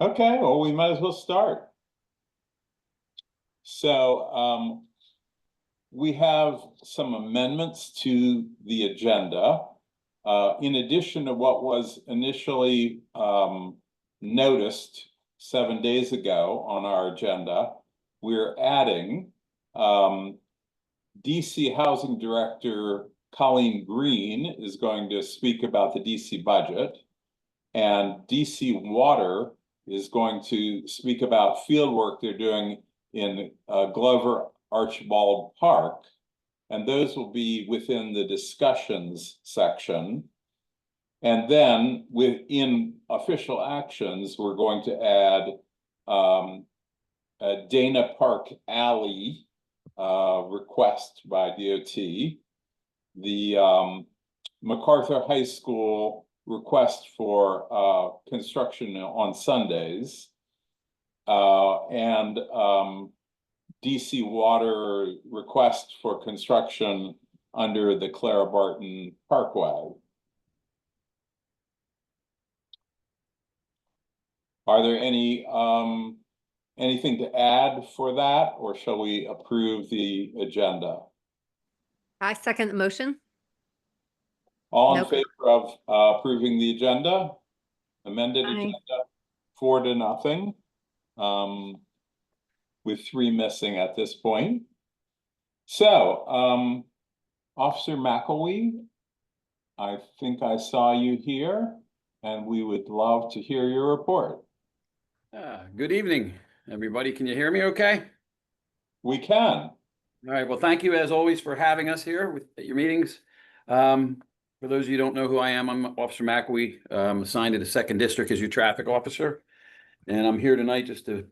Okay, well, we might as well start. So we have some amendments to the agenda. In addition to what was initially noticed 7 days ago on our agenda, we're adding DC Housing Director Colleen Green is going to speak about the DC budget, and DC Water is going to speak about field work they're doing in Glover Archibald Park. And those will be within the discussions section. And then within official actions, we're going to add a Dana Park Alley request by DOT, the MacArthur High School request for construction on Sundays, and DC Water request for construction under the Clara Barton Parkway. Are there anything to add for that, or shall we approve the agenda? I second the motion. All in favor of approving the agenda? Amended Aye. agenda, 4-0, with 3 missing at this point. So, Officer McElwee, I think I saw you here, and we would love to hear your report. Good evening, everybody. Can you hear me okay? We can. All right. Well, thank you as always for having us here at your meetings. For those of you who don't know who I am, I'm Officer McElwee. I'm assigned to the 2nd District as your traffic officer. And I'm here tonight just to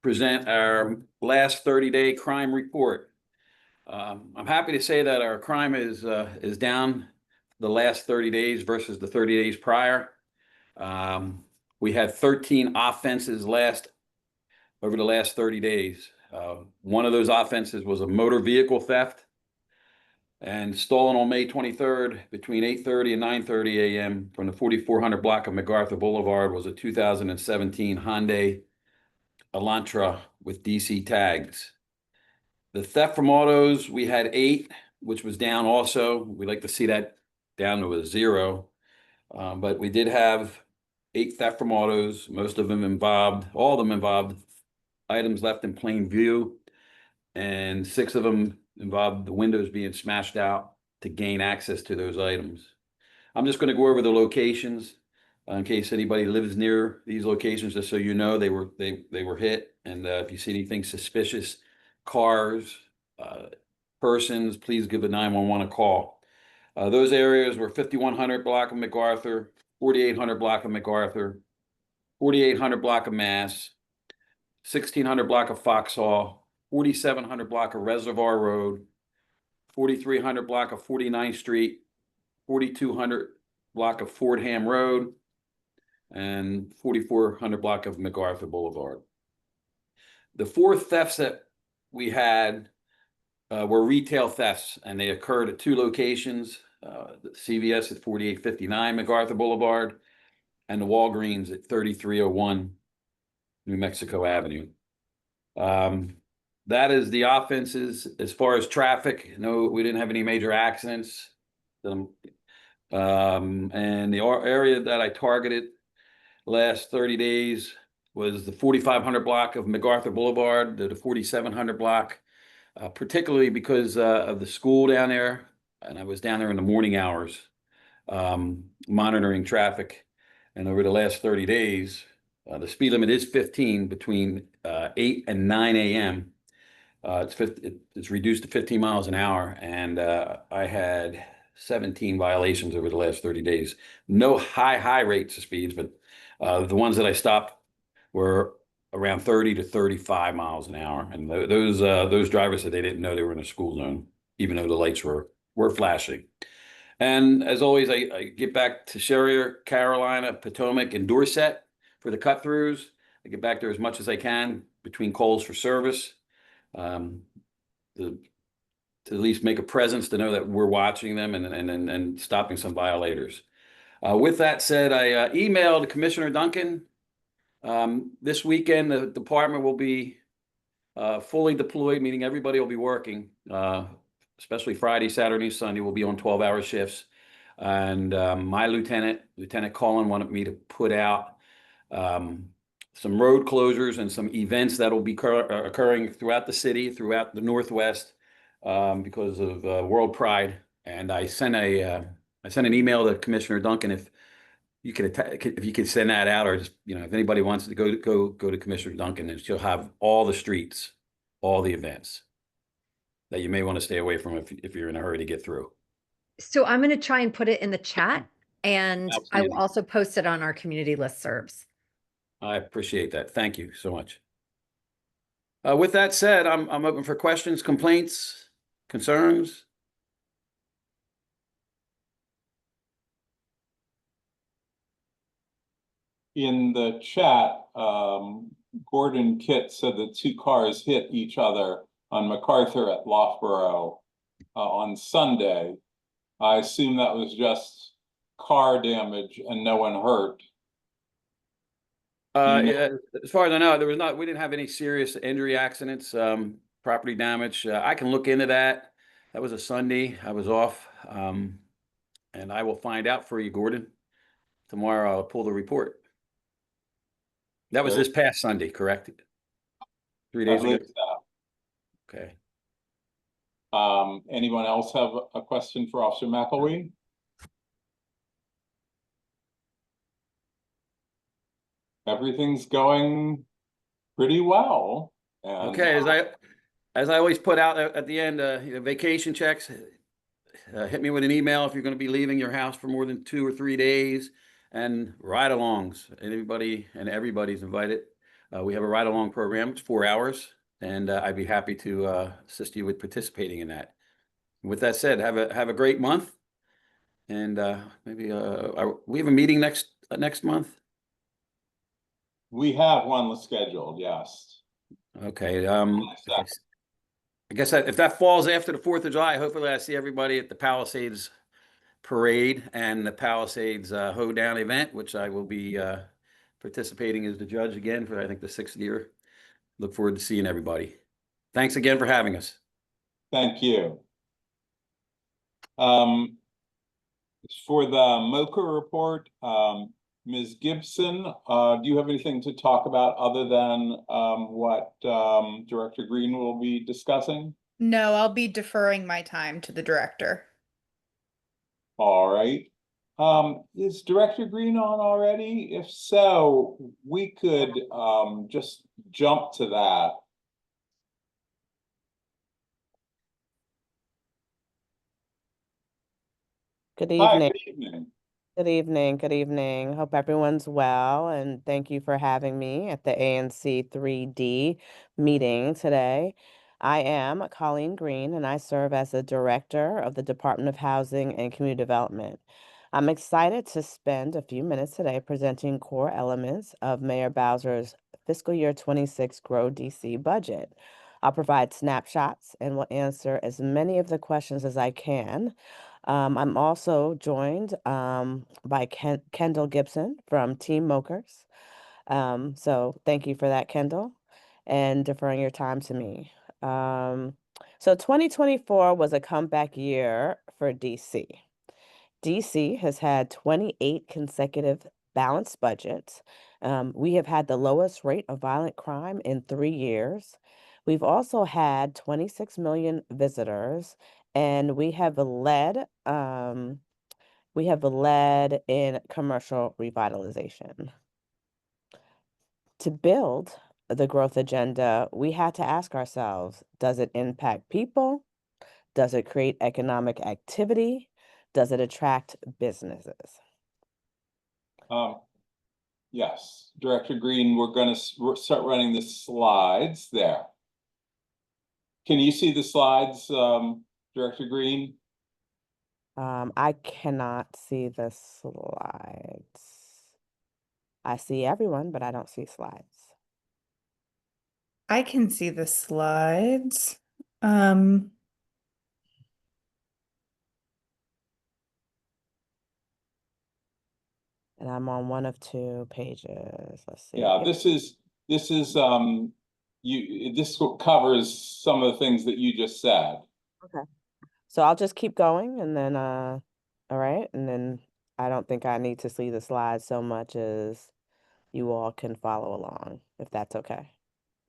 present our last 30-day crime report. I'm happy to say that our crime is down the last 30 days versus the 30 days prior. We had 13 offenses over the last 30 days. One of those offenses was a motor vehicle theft, and stolen on May 23rd between 8:30 and 9:30 a.m. from the 4400 block of MacArthur Boulevard was a 2017 Hyundai Elantra with DC tags. The theft from autos, we had 8, which was down also. We like to see that down to a 0. But we did have 8 theft from autos. All of them involved items left in plain view, and 6 of them involved the windows being smashed out to gain access to those items. I'm just going to go over the locations in case anybody lives near these locations, just so you know they were hit. And if you see anything suspicious, cars, persons, please give a 911 a call. Those areas were 5100 block of MacArthur, 4800 block of MacArthur, 4800 block of Mass, 1600 block of Foxhall, 4700 block of Reservoir Road, 4300 block of 49th Street, 4200 block of Fordham Road, and 4400 block of MacArthur Boulevard. The 4 thefts that we had were retail thefts, and they occurred at 2 locations, the CVS at 4859 MacArthur Boulevard and the Walgreens at 3301 New Mexico Avenue. That is the offenses. As far as traffic, no, we didn't have any major accidents. And the area that I targeted last 30 days was the 4500 block of MacArthur Boulevard to the 4700 block, particularly because of the school down there. And I was down there in the morning hours monitoring traffic. And over the last 30 days, the speed limit is 15 between 8 and 9 a.m. It's reduced to 15 miles an hour, and I had 17 violations over the last 30 days. No high rates of speeds, but the ones that I stopped were around 30 to 35 miles an hour. And those drivers said they didn't know they were in a school zone, even though the lights were flashing. And as always, I get back to Sherrier, Carolina, Potomac, and Dorset for the cut-throughs. I get back there as much as I can between calls for service, to at least make a presence to know that we're watching them and stopping some violators. With that said, I emailed Commissioner Duncan This weekend, the department will be fully deployed, meaning everybody will be working, especially Friday, Saturday, Sunday, will be on 12-hour shifts. And my Lieutenant Cullen, wanted me to put out some road closures and some events that will be occurring throughout the city, throughout the Northwest, because of World Pride. And I sent an email to Commissioner Duncan if you could send that out, or just, if anybody wants to go to Commissioner Duncan, and she'll have all the streets, all the events that you may want to stay away from if you're in a hurry to get through. So I'm going to try and put it in the chat, and I will Outstanding. also post it on our community listservs. I appreciate that. Thank you so much. With that said, I'm open for questions, complaints, concerns. In the chat, Gordon Kitt said that two cars hit each other on MacArthur at Loughborough on Sunday. I assume that was just car damage and no one hurt. Yeah, as far as I know, we didn't have any serious injury accidents, property damage. I can look into that. That was a Sunday. I was off. And I will find out for you, Gordon. Tomorrow I'll pull the report. That was Great. this past Sunday, correct? 3 I days ago? believe so. Okay. Anyone else have a question for Officer McElwee? Everything's going pretty well. And Okay, as I always put out at the end, vacation checks, hit me with an email if you're going to be leaving your house for more than 2 or 3 days, and ride-alongs. Everybody's invited. We have a ride-along program. It's 4 hours, and I'd be happy to assist you with participating in that. With that said, have a great month, and maybe we have a meeting next month. we have one scheduled, yes. Okay. I guess if that falls after the 4th of July, hopefully I see everybody at the Palisades Parade and the Palisades Hoedown event, which I will be participating as the judge again for, I think, the 6th year. Look forward to seeing everybody. Thanks again for having us. Thank you. For the MOCA report, Ms. Gibson, do you have anything to talk about other than what Director Green will be discussing? No, I'll be deferring my time to the director. All right. Is Director Green on already? If so, we could just jump to that. Good Hi, evening. good evening. Good evening. Good evening. Hope everyone's well, and thank you for having me at the ANC 3D meeting today. I am Colleen Green, and I serve as the Director of the Department of Housing and Community Development. I'm excited to spend a few minutes today presenting core elements of Mayor Bowser's fiscal year 26 Grow DC budget. I'll provide snapshots and will answer as many of the questions as I can. I'm also joined by Kendall Gibson from Team Mokers. So thank you for that, Kendall, and deferring your time to me. So 2024 was a comeback year for DC. DC has had 28 consecutive balanced budgets. We have had the lowest rate of violent crime in 3 years. We've also had 26 million visitors, and we have led in commercial revitalization. To build the growth agenda, we had to ask ourselves, does it impact people? Does it create economic activity? Does it attract businesses? Yes, Director Green, we're going to start running the slides there. Can you see the slides, Director Green? I cannot see the slides. I see everyone, but I don't see slides. I can see the slides. And I'm on one of two pages. Let's see. Yeah, Yep. this is, this covers some of the things that you just said. Okay. So I'll just keep going and then, all right. And then I don't think I need to see the slides so much as you all can follow along, if that's okay.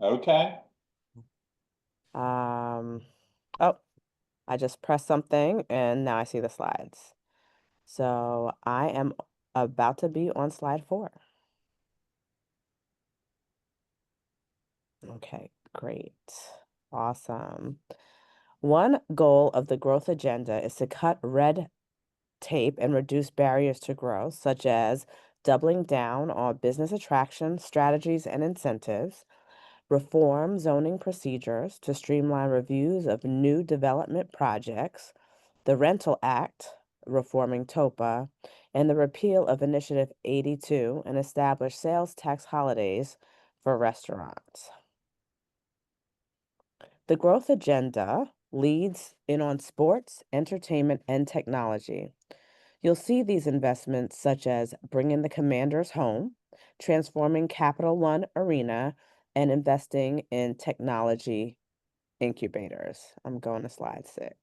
Okay, Oh, I just pressed something and now I see the slides. So I am about to be on slide 4. Okay, great. Awesome. One goal of the growth agenda is to cut red tape and reduce barriers to growth, such as doubling down on business attraction strategies and incentives, reform zoning procedures to streamline reviews of new development projects, the Rental Act, reforming TOPA, and the repeal of Initiative 82 and establish sales tax holidays for restaurants. The growth agenda leads in on sports, entertainment, and technology. You'll see these investments such as bringing the Commanders home, transforming Capital One Arena, and investing in technology incubators. I'm going to slide 6.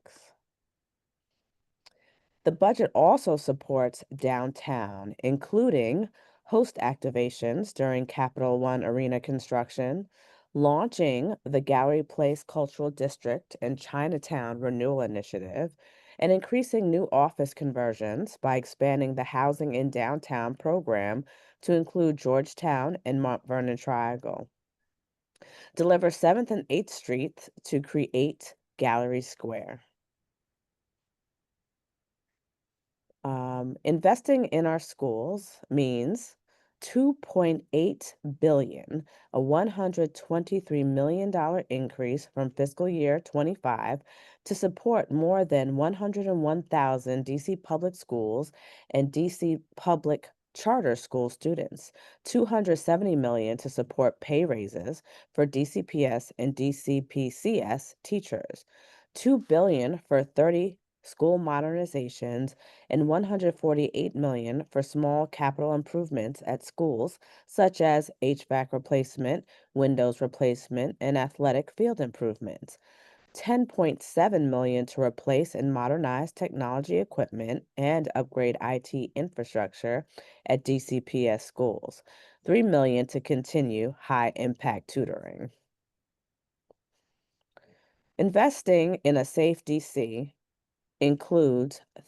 The budget also supports downtown, including host activations during Capital One Arena construction, launching the Gallery Place Cultural District and Chinatown Renewal Initiative, and increasing new office conversions by expanding the Housing in Downtown program to include Georgetown and Mount Vernon Triangle. Deliver 7th and 8th Streets to create Gallery Square. Investing in our schools means 2.8 billion, a $123 million increase from fiscal year 25 to support more than 101,000 DC public schools and DC public charter school students, 270 million to support pay raises for DCPS and DCPCS teachers, 2 billion for 30 school modernizations and 148 million for small capital improvements at schools such as HVAC replacement, windows replacement, and athletic field improvements. 10.7 million to replace and modernize technology equipment and upgrade IT infrastructure at DCPS schools. 3 million to continue high impact tutoring. Investing in a safe DC includes a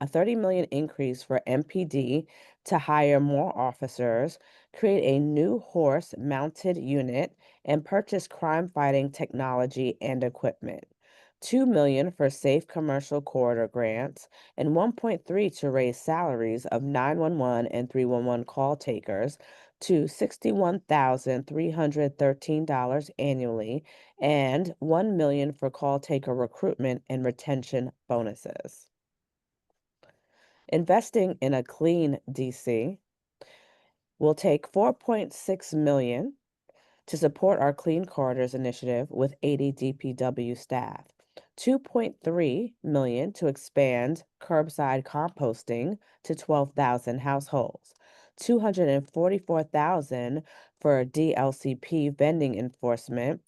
30 million increase for MPD to hire more officers, create a new horse mounted unit, and purchase crime fighting technology and equipment. 2 million for safe commercial corridor grants and 1.3 to raise salaries of 911 and 311 call takers to $61,313 annually and 1 million for call taker recruitment and retention bonuses. Investing in a clean DC will take 4.6 million to support our Clean Corridors initiative with 80 DPW staff. 2.3 million to expand curbside composting to 12,000 households. 244,000 for DLCP vending enforcement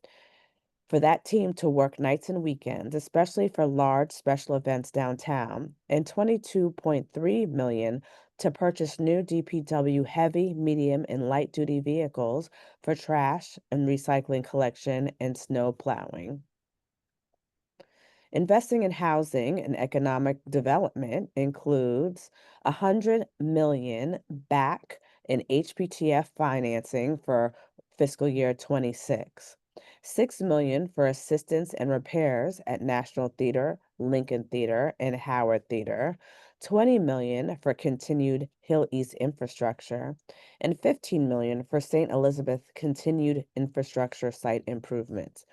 for that team to work nights and weekends, especially for large special events downtown, and 22.3 million to purchase new DPW heavy, medium, and light duty vehicles for trash and recycling collection and snow plowing. Investing in housing and economic development includes 100 million back in HPTF financing for fiscal year 26. 6 million for assistance and repairs at National Theater, Lincoln Theater, and Howard Theater, 20 million for continued Hill East infrastructure, and 15 million for St. Elizabeth continued infrastructure site improvements.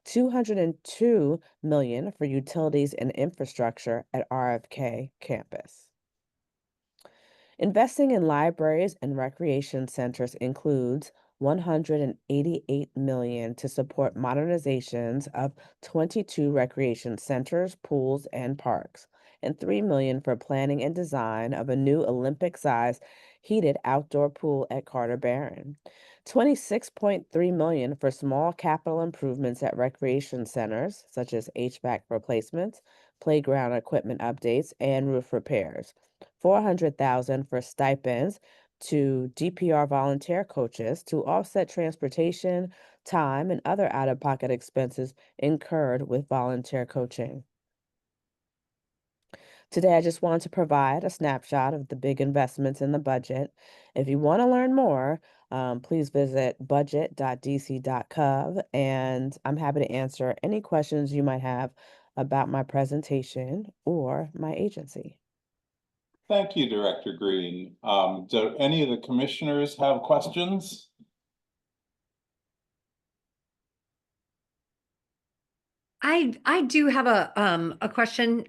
202 million for utilities and infrastructure at RFK campus. Investing in libraries and recreation centers includes 188 million to support modernizations of 22 recreation centers, pools, and parks, and 3 million for planning and design of a new Olympic-sized heated outdoor pool at Carter Barron. 26.3 million for small capital improvements at recreation centers, such as HVAC replacements, playground equipment updates, and roof repairs. 400,000 for stipends to DPR volunteer coaches to offset transportation, time, and other out-of-pocket expenses incurred with volunteer coaching. Today, I just wanted to provide a snapshot of the big investments in the budget. If you want to learn more, please visit budget.dc.gov, and I'm happy to answer any questions you might have about my presentation or my agency. Thank you, Director Green. Do any of the commissioners have questions? I do have a question.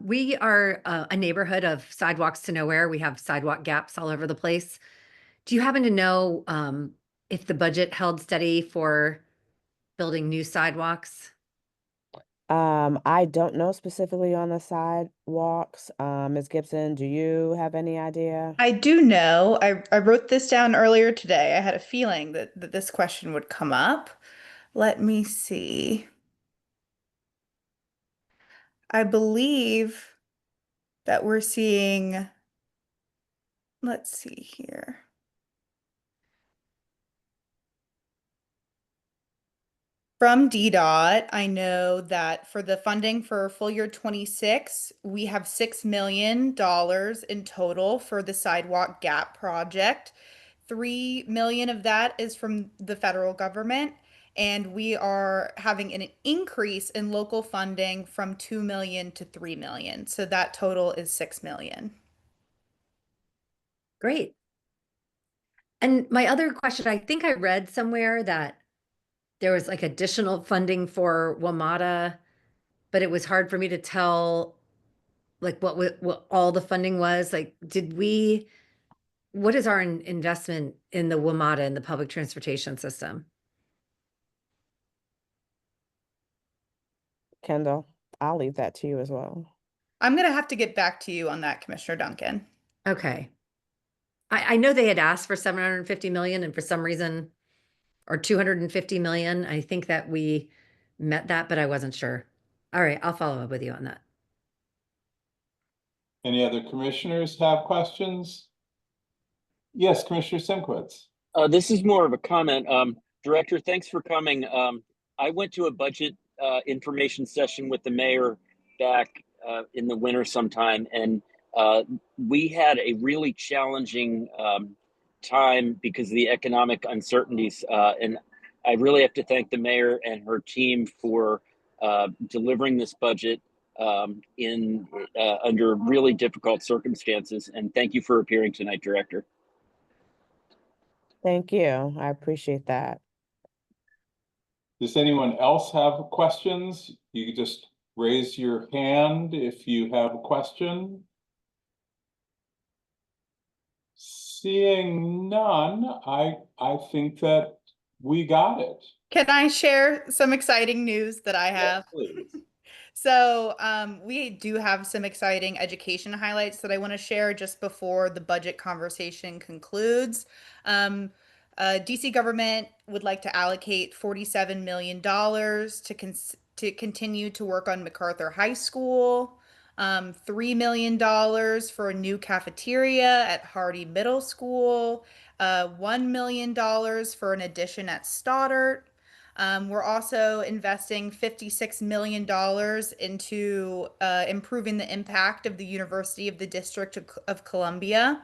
We are a neighborhood of sidewalks to nowhere. We have sidewalk gaps all over the place. Do you happen to know if the budget held steady for building new sidewalks? I don't know specifically on the sidewalks. Ms. Gibson, do you have any idea? I do know. I wrote this down earlier today. I had a feeling that this question would come up. Let me see. I believe that we're seeing, let's see here. From DDOT, I know that for the funding for full year 26, we have $6 million in total for the sidewalk gap project. 3 million of that is from the federal government, and we are having an increase in local funding from 2 million to 3 million. So that total is 6 million. Great. And my other question, I think I read somewhere that there was like additional funding for WMATA, but it was hard for me to tell like what all the funding was. Like, what is our investment in the WMATA in the public transportation system? Kendall, I'll leave that to you as well. I'm going to have to get back to you on that, Commissioner Duncan. Okay. I know they had asked for 750 million and for some reason, or 250 million. I think that we met that, but I wasn't sure. All right, I'll follow up with you on that. Any other commissioners have questions? Yes, Commissioner Simkowitz. This is more of a comment. Director, thanks for coming. I went to a budget information session with the mayor back in the winter sometime, and we had a really challenging time because of the economic uncertainties. And I really have to thank the mayor and her team for delivering this budget in under really difficult circumstances. And thank you for appearing tonight, Director. Thank you. I appreciate that. Does anyone else have questions? You can just raise your hand if you have a question. Seeing none, I think that we got it. Can I share some exciting news that I have? Yes, please. So, we do have some exciting education highlights that I want to share just before the budget conversation concludes. DC government would like to allocate $47 million to continue to work on MacArthur High School. $3 million for a new cafeteria at Hardy Middle School. $1 million for an addition at Stoddard. We're also investing $56 million into improving the impact of the University of the District of Columbia.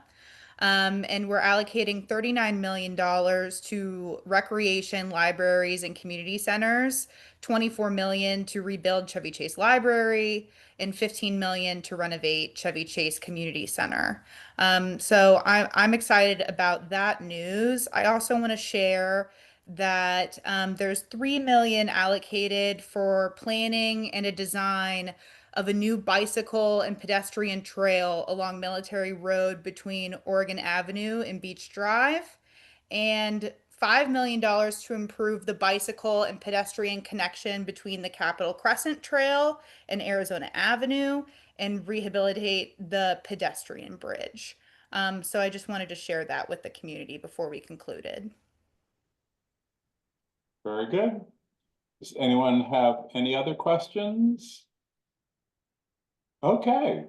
And we're allocating $39 million to recreation, libraries, and community centers, $24 million to rebuild Chevy Chase Library, and $15 million to renovate Chevy Chase Community Center. So I'm excited about that news. I also want to share that there's $3 million allocated for planning and a design of a new bicycle and pedestrian trail along Military Road between Oregon Avenue and Beach Drive, and $5 million to improve the bicycle and pedestrian connection between the Capitol Crescent Trail and Arizona Avenue and rehabilitate the pedestrian bridge. So I just wanted to share that with the community before we concluded. Very good. Does anyone have any other questions? Okay.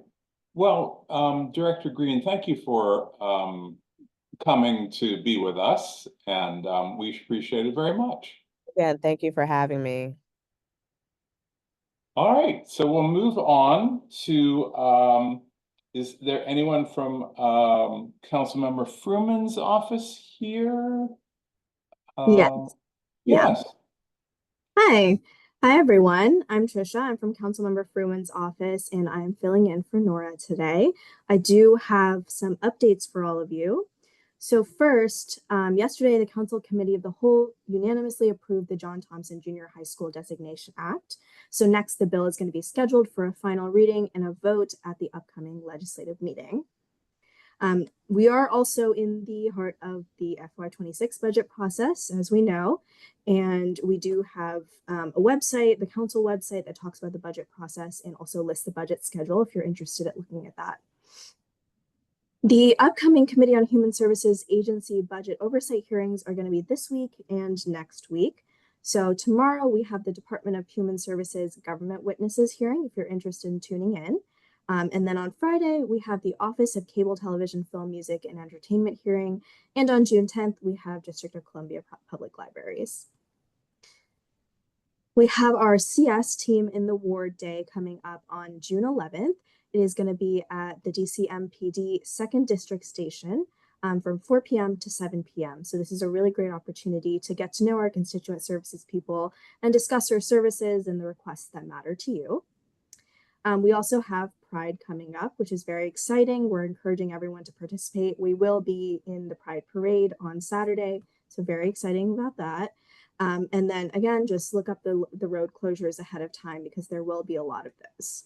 Well, Director Green, thank you for coming to be with us, and we appreciate it very much. Again, thank you for having me. All right, so we'll move on to, is there anyone from Councilmember Fruman's office here? Yes. Yeah. Yes. Hi. Hi, everyone. I'm Trisha. I'm from Councilmember Fruman's office, and I'm filling in for Nora today. I do have some updates for all of you. So first, yesterday, the Council Committee of the Whole unanimously approved the John Thompson Junior High School Designation Act. So next, the bill is going to be scheduled for a final reading and a vote at the upcoming legislative meeting. We are also in the heart of the FY26 budget process, as we know, and we do have a website, the council website, that talks about the budget process and also lists the budget schedule if you're interested in looking at that. The upcoming Committee on Human Services agency budget oversight hearings are going to be this week and next week. So tomorrow we have the Department of Human Services Government Witnesses hearing if you're interested in tuning in. And then on Friday, we have the Office of Cable Television, Film, Music, and Entertainment hearing. And on June 10th, we have District of Columbia Public Libraries. We have our CS team in the Ward Day coming up on June 11th. It is going to be at the DCMPD 2nd District Station from 4 p.m. to 7 p.m. So this is a really great opportunity to get to know our constituent services people and discuss our services and the requests that matter to you. We also have Pride coming up, which is very exciting. We're encouraging everyone to participate. We will be in the Pride Parade on Saturday, so very exciting about that. And then again, just look up the road closures ahead of time because there will be a lot of those.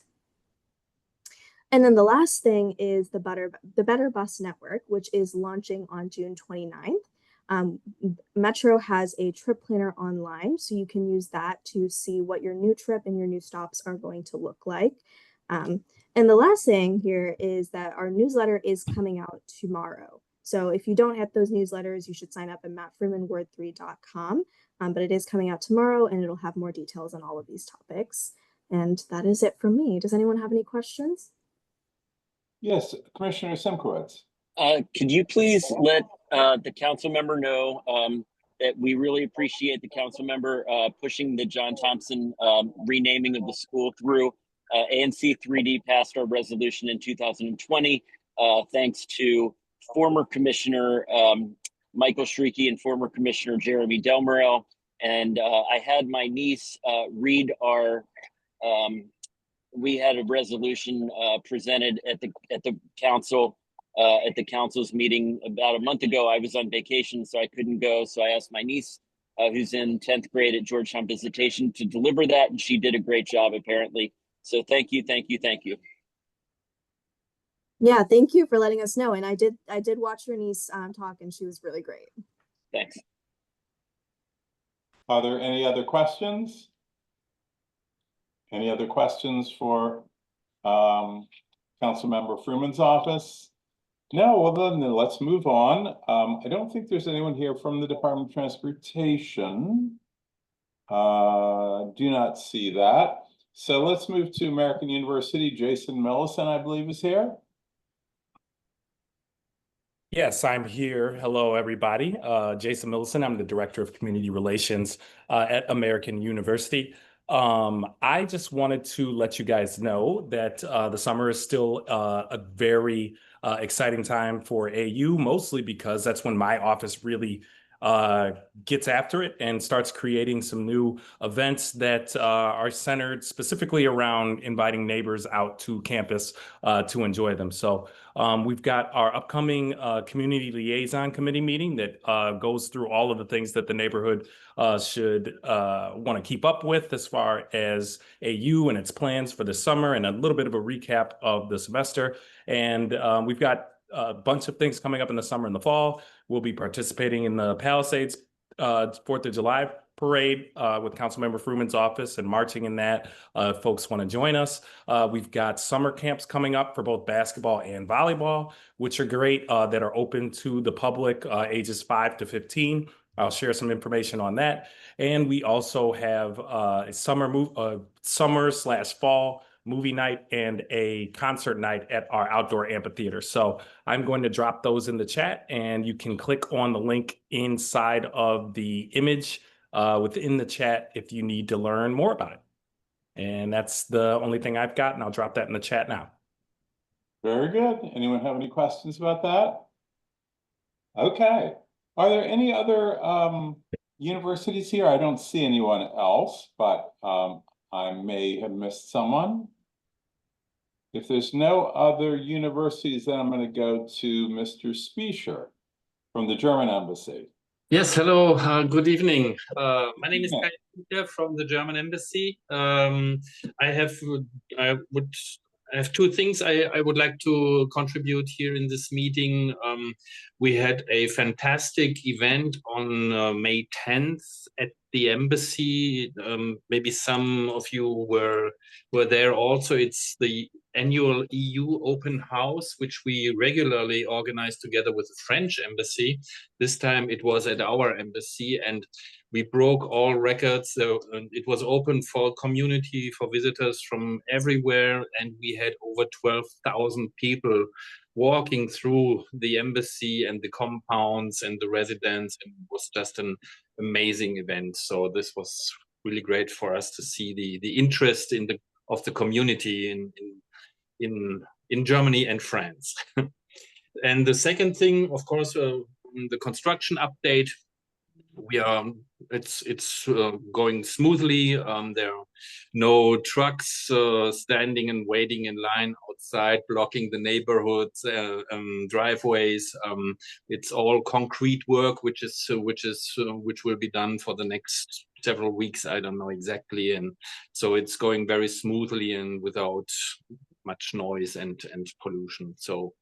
And then the last thing is the Better Bus Network, which is launching on June 29th. Metro has a trip planner online, so you can use that to see what your new trip and your new stops are going to look like. And the last thing here is that our newsletter is coming out tomorrow. So if you don't have those newsletters, you should sign up at mattfreemanword3.com. But it is coming out tomorrow, and it'll have more details on all of these topics. And that is it from me. Does anyone have any questions? Yes, Commissioner Simkowitz. Could you please let the council member know that we really appreciate the council member pushing the John Thompson renaming of the school through. ANC 3D passed our resolution in 2020, thanks to former Commissioner Michael Shrieky and former Commissioner Jeremy Delmorel. And I had my niece read our we had a resolution presented at the council at the council's meeting about a month ago. I was on vacation, so I couldn't go. So I asked my niece, who's in 10th grade at Georgetown Visitation, to deliver that, and she did a great job, apparently. So thank you, thank you, thank you. Yeah, thank you for letting us know. And I did watch your niece talk, and she was really great. Thanks. Are there any other questions? Any other questions for Councilmember Fruman's office? No, well then let's move on. I don't think there's anyone here from the Department of Transportation. Do not see that. So let's move to American University. Jason Millison, I believe, is here. Yes, I'm here. Hello, everybody. Jason Millison. I'm the Director of Community Relations at American University. I just wanted to let you guys know that the summer is still a very exciting time for AU, mostly because that's when my office really gets after it and starts creating some new events that are centered specifically around inviting neighbors out to campus to enjoy them. So we've got our upcoming Community Liaison Committee meeting that goes through all of the things that the neighborhood should want to keep up with as far as AU and its plans for the summer, and a little bit of a recap of the semester. And we've got a bunch of things coming up in the summer and the fall. We'll be participating in the Palisades 4th of July parade with Councilmember Fruman's office and marching in that. If folks want to join us. We've got summer camps coming up for both basketball and volleyball, which are great, that are open to the public, ages 5 to 15. I'll share some information on that. And we also have a summer/fall movie night and a concert night at our outdoor amphitheater. So I'm going to drop those in the chat, and you can click on the link inside of the image within the chat if you need to learn more about it. And that's the only thing I've got, and I'll drop that in the chat now. Very good. Anyone have any questions about that? Okay. Are there any other universities here? I don't see anyone else, but I may have missed someone. If there's no other universities, then I'm going to go to Mr. Spiescher from the German Embassy. Yes, hello, good evening. My name is Kai Peter from the German Embassy. I have two things I would like to contribute here in this meeting. We had a fantastic event on May 10th at the embassy. Maybe some of you were there also. It's the annual EU Open House, which we regularly organize together with the French embassy. This time it was at our embassy, and we broke all records. It was open for community, for visitors from everywhere, and we had over 12,000 people walking through the embassy and the compounds and the residence, and it was just an amazing event. So this was really great for us to see the interest of the community in Germany and France. And the second thing, of course, the construction update. It's going smoothly. There are no trucks standing and waiting in line outside, blocking the neighborhoods, driveways. It's all concrete work, which will be done for the next several weeks. I don't know exactly, and so it's going very smoothly and without much noise and pollution. So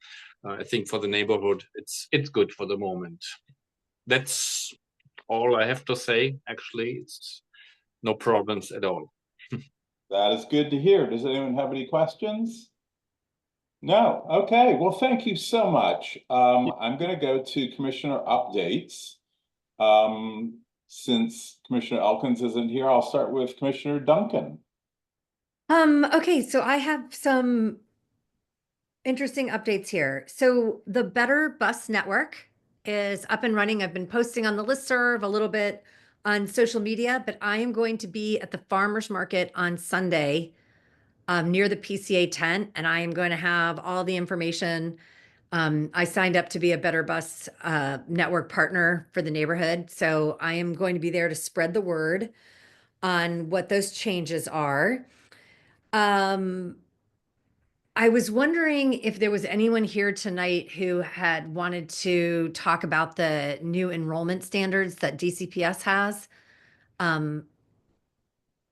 I think for the neighborhood, it's good for the moment. That's all I have to say. Actually, it's no problems at all. That is good to hear. Does anyone have any questions? No. Okay. Well, thank you so much. I'm going to go to Commissioner updates. Since Commissioner Elkins isn't here, I'll start with Commissioner Duncan. Okay, so I have some interesting updates here. So the Better Bus Network is up and running. I've been posting on the listserv, a little bit on social media, but I am going to be at the farmers market on Sunday near the PCA tent, and I am going to have all the information. I signed up to be a Better Bus Network partner for the neighborhood, so I am going to be there to spread the word on what those changes are. I was wondering if there was anyone here tonight who had wanted to talk about the new enrollment standards that DCPS has. I'm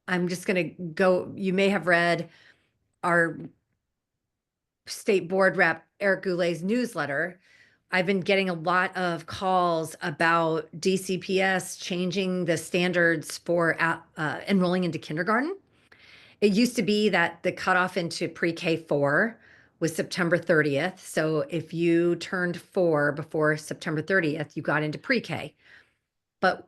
just going to go, you may have read our state board rep, Eric Goulet's newsletter. I've been getting a lot of calls about DCPS changing the standards for enrolling into kindergarten. It used to be that the cutoff into pre-K 4 was September 30th. So if you turned 4 before September 30th, you got into pre-K. But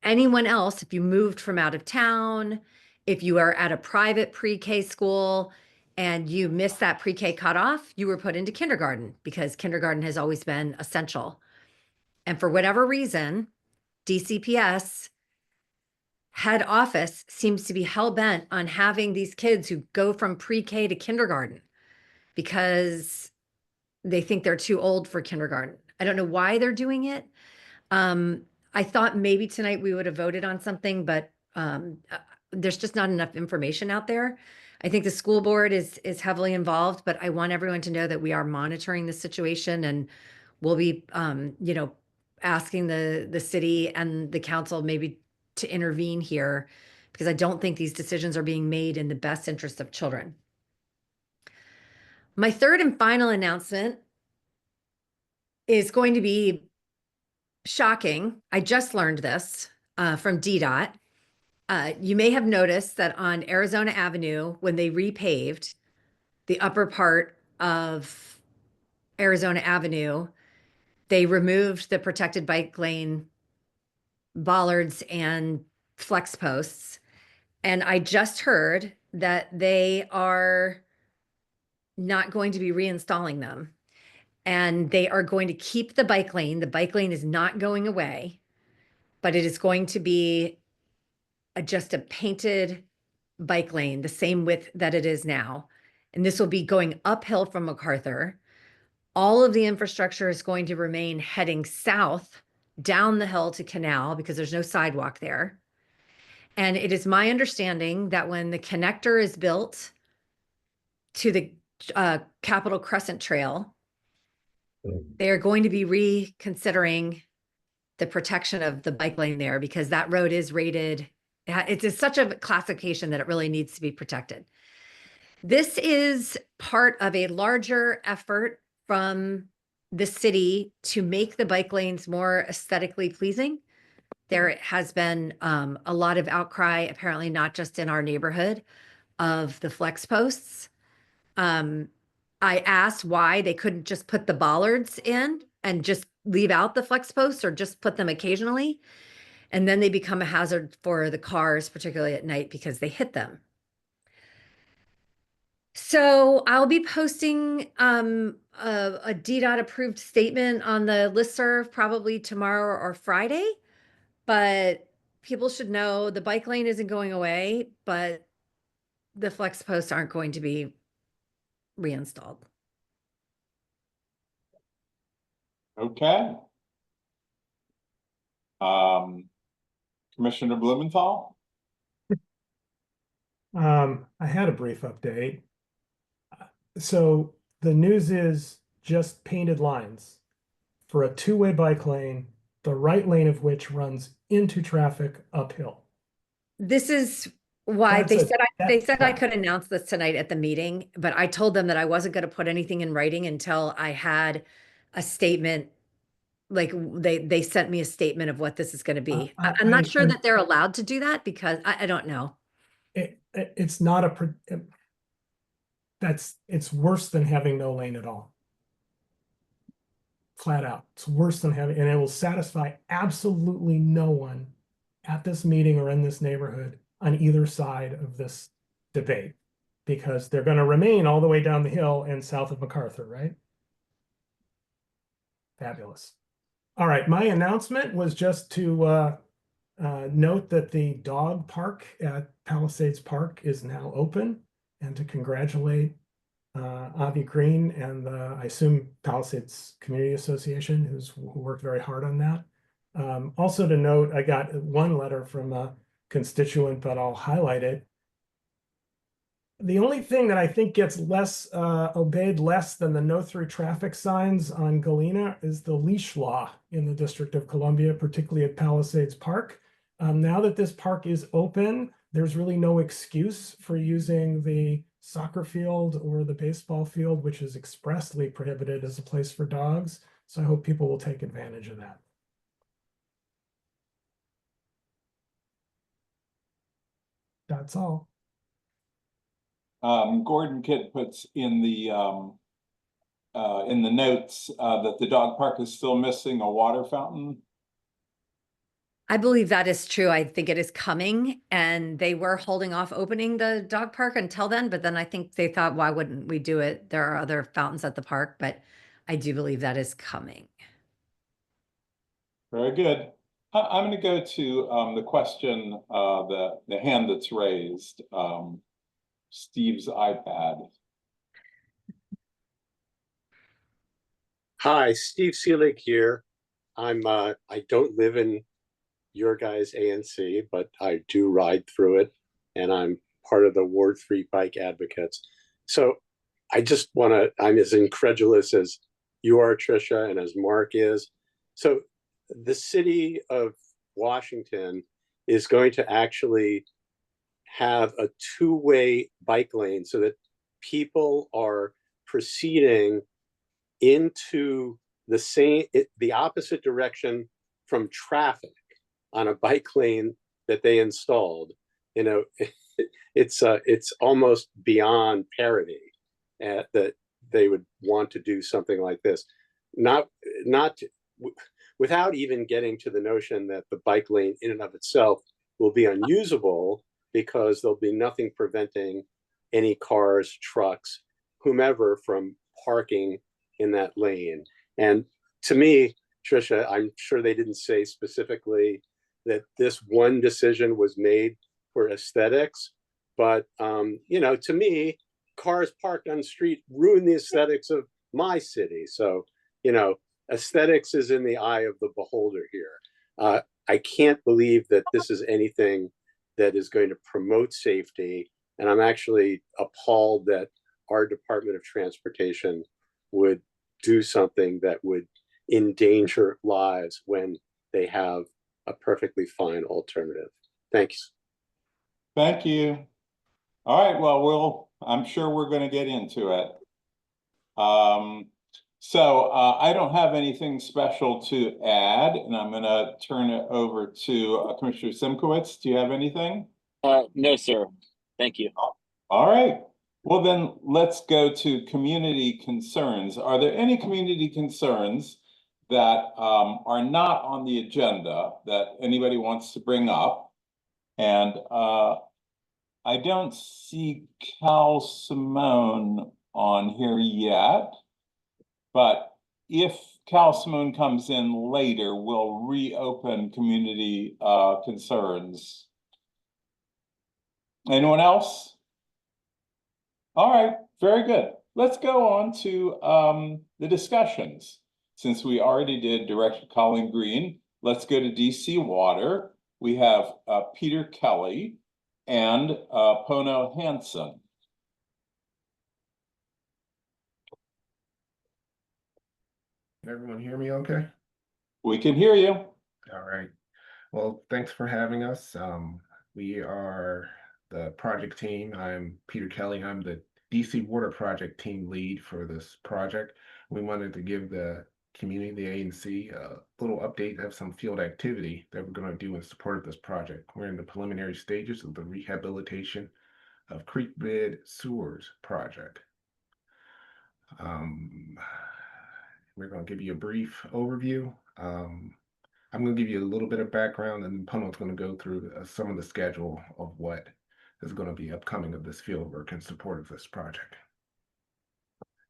anyone else, if you moved from out of town, if you are at a private pre-K school and you missed that pre-K cutoff, you were put into kindergarten because kindergarten has always been essential. And for whatever reason, DCPS head office seems to be hell-bent on having these kids who go from pre-K to kindergarten because they think they're too old for kindergarten. I don't know why they're doing it. I thought maybe tonight we would have voted on something, but there's just not enough information out there. I think the school board is heavily involved, but I want everyone to know that we are monitoring the situation, and we'll be, asking the city and the council maybe to intervene here, because I don't think these decisions are being made in the best interest of children. My third and final announcement is going to be shocking. I just learned this. from DDOT. You may have noticed that on Arizona Avenue, when they repaved the upper part of Arizona Avenue, they removed the protected bike lane bollards and flex posts. And I just heard that they are not going to be reinstalling them. And they are going to keep the bike lane. The bike lane is not going away, but it is going to be just a painted bike lane, the same width that it is now. And this will be going uphill from MacArthur. All of the infrastructure is going to remain heading south down the hill to Canal because there's no sidewalk there. And it is my understanding that when the connector is built to the Capitol Crescent Trail, they are going to be reconsidering the protection of the bike lane there because that road is rated. It's such a classification that it really needs to be protected. This is part of a larger effort from the city to make the bike lanes more aesthetically pleasing. There has been a lot of outcry, apparently not just in our neighborhood, of the flex posts. I asked why they couldn't just put the bollards in and just leave out the flex posts or just put them occasionally. And then they become a hazard for the cars, particularly at night, because they hit them. So I'll be posting a DDOT approved statement on the listserv probably tomorrow or Friday, but people should know the bike lane isn't going away, but the flex posts aren't going to be reinstalled. Okay. Commissioner Blumenthal? I had a brief update. So the news is just painted lines for a two-way bike lane, the right lane of which runs into traffic uphill. This is why That's they said I could announce this tonight at the meeting, but I told them that I wasn't going to put anything in writing until I had a statement. Like they sent me a statement of what this is going to be. I'm not sure that they're allowed to do that because I don't know. It's not it's worse than having no lane at all. Flat out. It's worse than having, and it will satisfy absolutely no one at this meeting or in this neighborhood on either side of this debate, because they're going to remain all the way down the hill and south of MacArthur, right? Fabulous. All right, my announcement was just to note that the dog park at Palisades Park is now open, and to congratulate Avi Green and the, I assume, Palisades Community Association, who worked very hard on that. Also to note, I got one letter from a constituent, but I'll highlight it. The only thing that I think gets less obeyed less than the no through traffic signs on Galena is the leash law in the District of Columbia, particularly at Palisades Park. Now that this park is open, there's really no excuse for using the soccer field or the baseball field, which is expressly prohibited as a place for dogs. So I hope people will take advantage of that. That's all. Gordon Kidd puts in the notes that the dog park is still missing a water fountain. I believe that is true. I think it is coming, and they were holding off opening the dog park until then, but then I think they thought, why wouldn't we do it? There are other fountains at the park, but I do believe that is coming. Very good. I'm going to go to the question, the hand that's raised, Steve's iPad. Hi, Steve Seelig here. I don't live in your guys' ANC, but I do ride through it, and I'm part of the Ward 3 bike advocates. So I just want to, I'm as incredulous as you are, Tricia, and as Mark is. So the city of Washington is going to actually have a two-way bike lane so that people are proceeding into the opposite direction from traffic. on a bike lane that they installed, you know, it's almost beyond parody that they would want to do something like this. Not without even getting to the notion that the bike lane in and of itself will be unusable because there'll be nothing preventing any cars, trucks, whomever from parking in that lane. And to me, Trisha, I'm sure they didn't say specifically that this one decision was made for aesthetics, but you know, to me, cars parked on the street ruin the aesthetics of my city. So, you know, aesthetics is in the eye of the beholder here. I can't believe that this is anything that is going to promote safety. And I'm actually appalled that our Department of Transportation would do something that would endanger lives when they have a perfectly fine alternative. Thanks. Thank you. All right, well, I'm sure we're going to get into it. So I don't have anything special to add, and I'm going to turn it over to Commissioner Simkowitz. Do you have anything? No, sir. Thank you. All right. Well, then let's go to community concerns. Are there any community concerns that are not on the agenda that anybody wants to bring up? And I don't see Cal Simone on here yet, but if Cal Simone comes in later, we'll reopen community concerns. Anyone else? All right, very good. Let's go on to the discussions. Since we already did Director Colleen Green, let's go to DC Water. We have Peter Kelly and Pono Hansen. Can everyone hear me okay? We can hear you. All right. Well, thanks for having us. We are the project team. I'm Peter Kelly. I'm the DC Water Project team lead for this project. We wanted to give the community, the ANC, a little update of some field activity that we're going to do in support of this project. We're in the preliminary stages of the rehabilitation of creek bed sewers project. We're going to give you a brief overview. I'm going to give you a little bit of background, and Pono's going to go through some of the schedule of what is going to be upcoming of this field work in support of this project.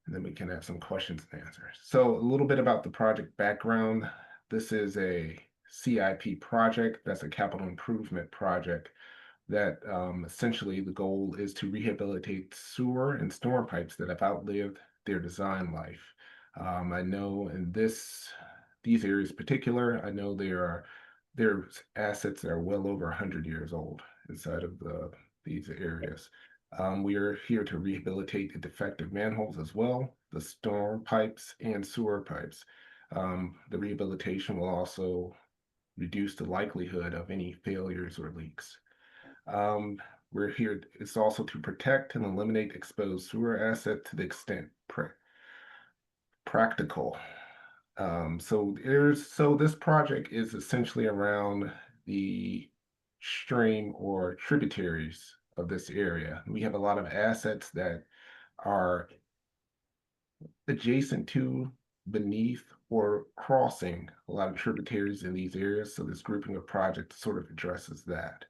And then we can have some questions and answers. So a little bit about the project background. This is a CIP project. That's a capital improvement project that essentially the goal is to rehabilitate sewer and storm pipes that have outlived their design life. I know in these areas in particular, I know there's assets that are well over 100 years old inside of these areas. We are here to rehabilitate the defective manholes as well, the storm pipes and sewer pipes. The rehabilitation will also reduce the likelihood of any failures or leaks. We're here, it's also to protect and eliminate exposed sewer assets to the extent practical. So this project is essentially around the stream or tributaries of this area. We have a lot of assets that are adjacent to, beneath, or crossing a lot of tributaries in these areas. So this grouping of projects sort of addresses that.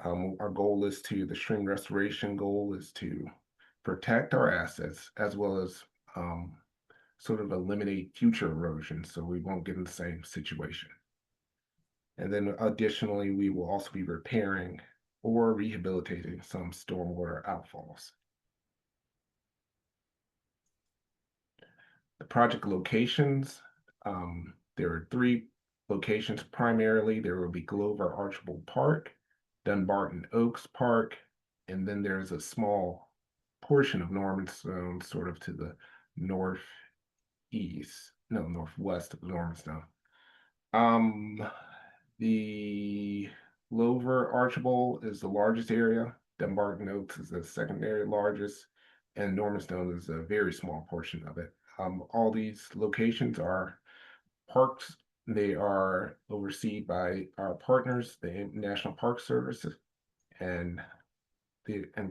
Our goal is the stream restoration goal is to protect our assets as well as sort of eliminate future erosion so we won't get in the same situation. And then additionally, we will also be repairing or rehabilitating some stormwater outfalls. The project locations, there are 3 locations primarily. There will be Glover Archibald Park, Dunbarton Oaks Park, and then there's a small portion of Normanstone sort of to the northwest of Normanstone. The Glover Archibald is the largest area. Dunbarton Oaks is the secondary largest, and Normanstone is a very small portion of it. All these locations are parks They are overseen by our partners, the National Park Service, and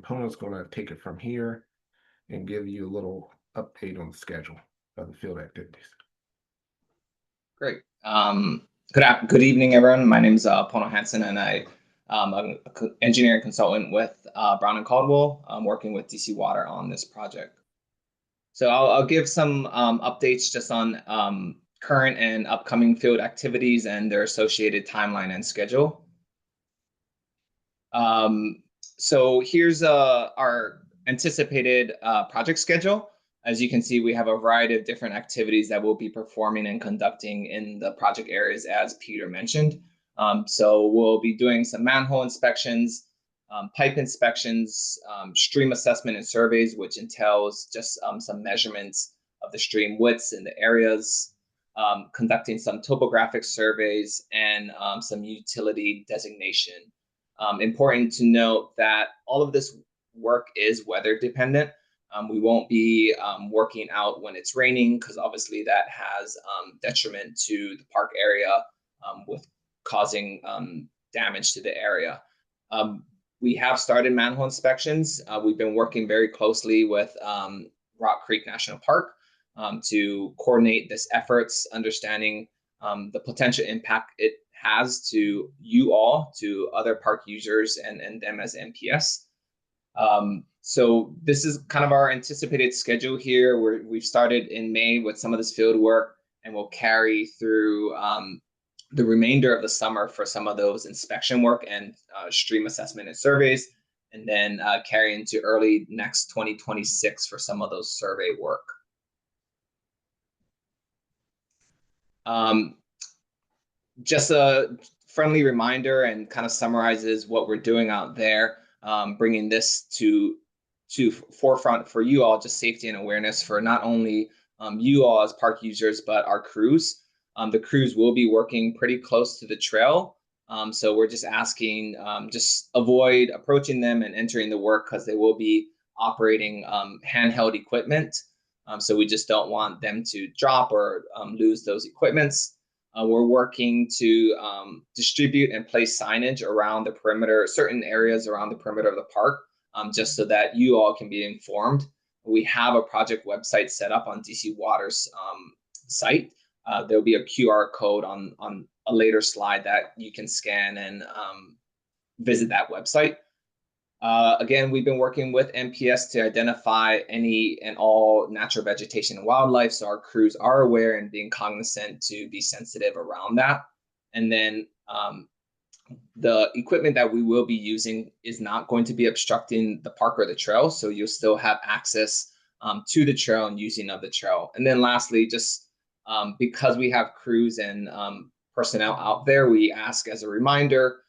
Pono's going to take it from here and give you a little update on the schedule of the field activities. Great. Good evening, everyone. My name is Pono Hansen, and I'm an engineering consultant with Brown and Caldwell. I'm working with DC Water on this project. So I'll give some updates just on current and upcoming field activities and their associated timeline and schedule. So here's our anticipated project schedule. As you can see, we have a variety of different activities that we'll be performing and conducting in the project areas, as Peter mentioned. So we'll be doing some manhole inspections, pipe inspections, stream assessment and surveys, which entails just some measurements of the stream widths in the areas, conducting some topographic surveys, and some utility designation. Important to note that all of this work is weather dependent. We won't be working out when it's raining, because obviously that has detriment to the park area with causing damage to the area. We have started manhole inspections. We've been working very closely with Rock Creek National Park to coordinate this efforts, understanding the potential impact it has to you all, to other park users, and them as MPS. So this is kind of our anticipated schedule here. We've started in May with some of this field work, and we'll carry through the remainder of the summer for some of those inspection work and stream assessment and surveys, and then carry into early next 2026 for some of those survey work. Just a friendly reminder, and kind of summarizes what we're doing out there, bringing this to forefront for you all, just safety and awareness for not only you all as park users, but our crews. The crews will be working pretty close to the trail. So we're just asking, just avoid approaching them and entering the work, because they will be operating handheld equipment. So we just don't want them to drop or lose those equipments. We're working to distribute and place signage around the perimeter, certain areas around the perimeter of the park, just so that you all can be informed. We have a project website set up on DC Water's site. There'll be a QR code on a later slide that you can scan and visit that website. Again, we've been working with MPS to identify any and all natural vegetation and wildlife, so our crews are aware and being cognizant to be sensitive around that. And then the equipment that we will be using is not going to be obstructing the park or the trail, so you'll still have access to the trail and using of the trail. And then lastly, just because we have crews and personnel out there, we ask as a reminder,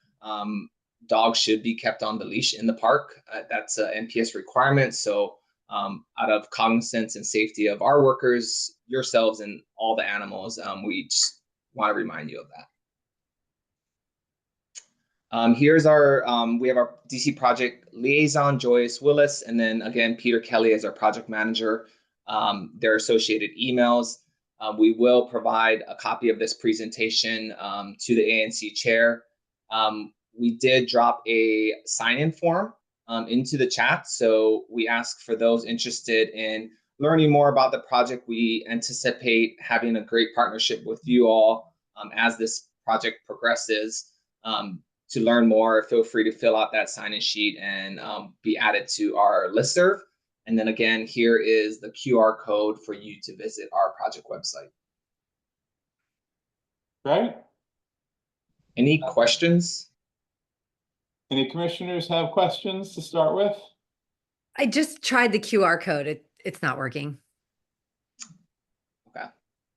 dogs should be kept on the leash in the park. That's an MPS requirement. So out of cognizance and safety of our workers, yourselves, and all the animals, we just want to remind you of that. Here's our, we have our DC project liaison, Joyce Willis, and then again, Peter Kelly as our project manager, their associated emails. We will provide a copy of this presentation to the ANC chair. We did drop a sign-in form into the chat. So we ask for those interested in learning more about the project. We anticipate having a great partnership with you all as this project progresses. To learn more, feel free to fill out that sign-in sheet and be added to our listserv. And then again, here is the QR code for you to visit our project website. Right? Any questions? Any commissioners have questions to start with? I just tried the QR code. It's not working. Okay.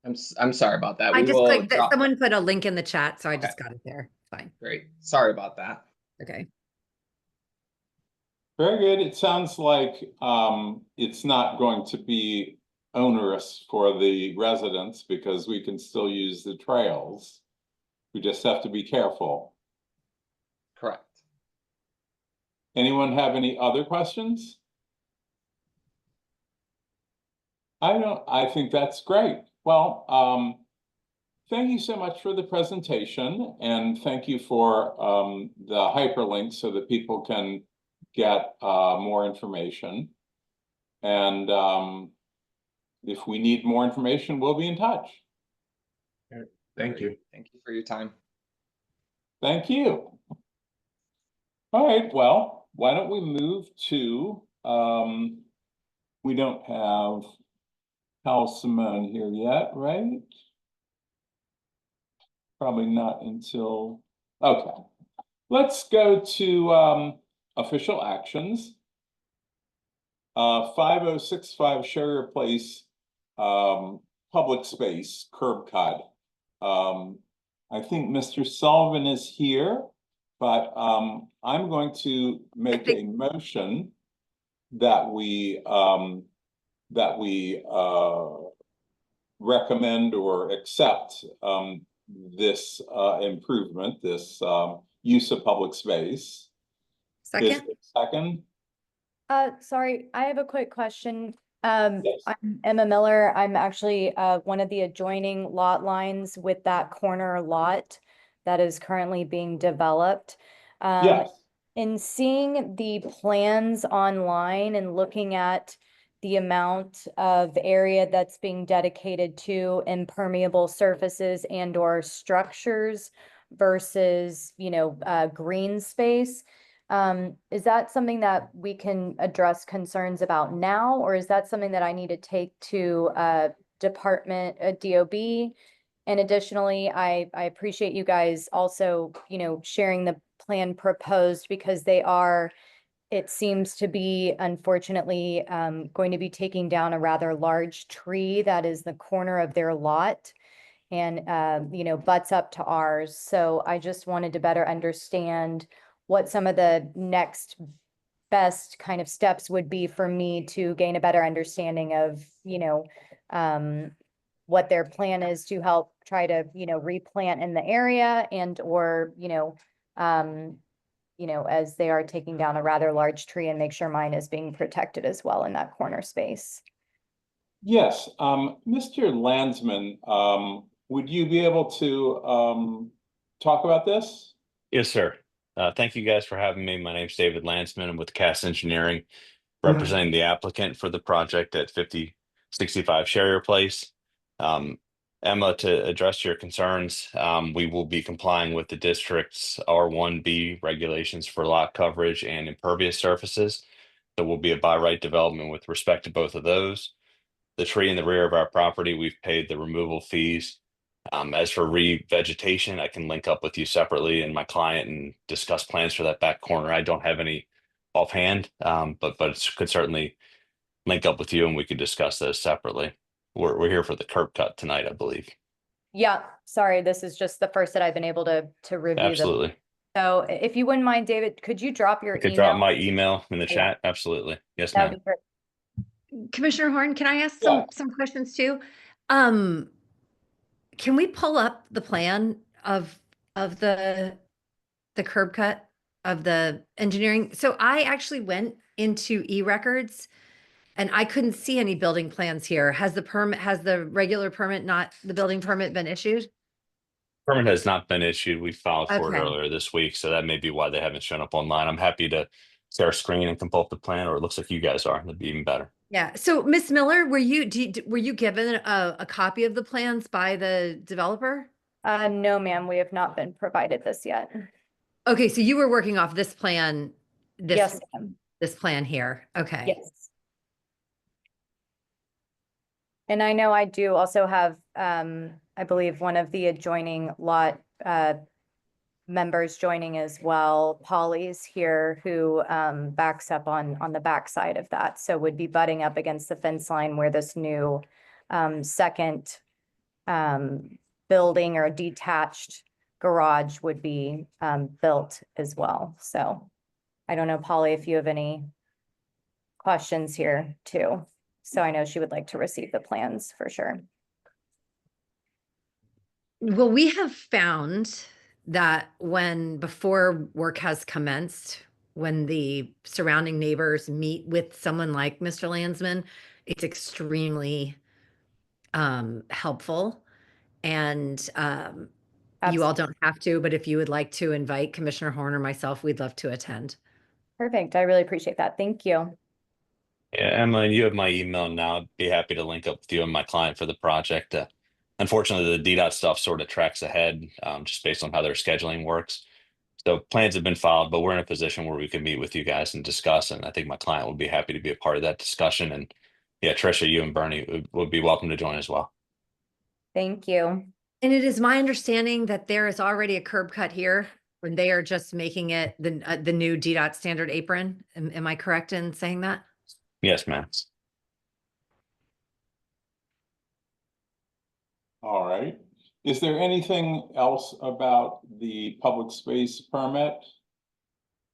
I'm sorry about that. I We just will clicked that. drop Someone put a link in the chat, so I Okay. just got it there. Fine. Great. Sorry about that. Okay. Very good. It sounds like it's not going to be onerous for the residents, because we can still use the trails. We just have to be careful. Correct. Anyone have any other questions? I think that's great. Well, thank you so much for the presentation, and thank you for the hyperlink so that people can get more information. And if we need more information, we'll be in touch. Thank you. Thank you for your time. Thank you. All right, well, why don't we move to, we don't have Hal Simone here yet, right? Probably not until, okay. Let's go to official actions. 5065 Sherrier Place, public space, curb cut. I think Mr. Sullivan is here, but I'm going to make a motion that we recommend or accept this improvement, this use of public space. Second? Second? Sorry, I have a quick question. Yes. I'm Emma Miller. I'm actually one of the adjoining lot lines with that corner lot that is currently being developed. Yes. In seeing the plans online and looking at the amount of area that's being dedicated to impermeable surfaces and or structures versus, green space, is that something that we can address concerns about now, or is that something that I need to take to department, DOB? And additionally, I appreciate you guys also, sharing the plan proposed, because they are, it seems to be unfortunately going to be taking down a rather large tree that is the corner of their lot and, butts up to ours. So I just wanted to better understand what some of the next best kind of steps would be for me to gain a better understanding of, what their plan is to help try to, replant in the area and, or, as they are taking down a rather large tree, and make sure mine is being protected as well in that corner space. Yes, Mr. Landsman, would you be able to talk about this? Yes, sir. Thank you guys for having me. My name's David Landsman. I'm with Cass Engineering, representing the applicant for the project at 5065 Sherrier Place. Emma, to address your concerns, we will be complying with the district's R1B regulations for lot coverage and impervious surfaces. So we'll be a by right development with respect to both of those. The tree in the rear of our property, we've paid the removal fees. As for revegetation, I can link up with you separately and my client and discuss plans for that back corner. I don't have any offhand, but could certainly link up with you and we could discuss those separately. We're here for the curb cut tonight, I believe. Yeah, sorry, this is just the first that I've been able to review them. Absolutely. So if you wouldn't mind, David, could you drop your I could email? drop my email in the chat. Absolutely. Yes, That would ma'am. be great. Commissioner Horn, can I ask some questions too? Can we pull up the plan of the curb cut of the engineering? So I actually went into e-records and I couldn't see any building plans here. Has the regular permit, not the building permit, been issued? Permit has not been issued. We filed for it Okay. earlier this week, so that may be why they haven't shown up online. I'm happy to share a screen and pull up the plan, or it looks like you guys are. That'd be even better. Yeah. So Miss Miller, were you given a copy of the plans by the developer? No, ma'am, we have not been provided this yet. Okay, so you were working off this plan, Yes, ma'am. this plan here. Okay. Yes. And I know I do also have, I believe one of the adjoining lot members joining as well. Polly's here, who backs up on the back side of that. So would be butting up against the fence line where this new second building or detached garage would be built as well. So I don't know, Polly, if you have any questions here too. So I know she would like to receive the plans for sure. Well, we have found that before work has commenced, when the surrounding neighbors meet with someone like Mr. Landsman, it's extremely helpful. And you all don't have to, but if you would like to invite Commissioner Horn or myself, we'd love to attend. Perfect. I really appreciate that. Thank you. Yeah, Emily, you have my email now. I'd be happy to link up with you and my client for the project. Unfortunately, the DDOT stuff sort of tracks ahead, just based on how their scheduling works. So plans have been filed, but we're in a position where we can meet with you guys and discuss. And I think my client would be happy to be a part of that discussion. And yeah, Trisha, you and Bernie would be welcome to join as well. Thank you. And it is my understanding that there is already a curb cut here when they are just making it the new DDOT standard apron. Am I correct in saying that? Yes, ma'am. All right. Is there anything else about the public space permit?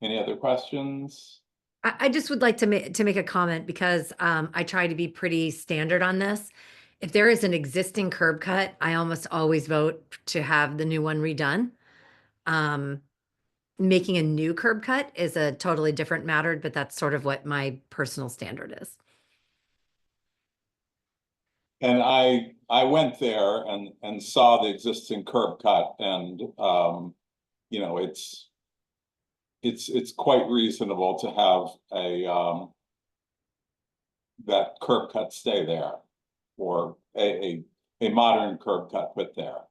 Any other questions? I just would like to make a comment because I try to be pretty standard on this. If there is an existing curb cut, I almost always vote to have the new one redone. Making a new curb cut is a totally different matter, but that's sort of what my personal standard is. And I went there and saw the existing curb cut, and you know, it's quite reasonable to have a that curb cut stay there, or a modern curb cut put there.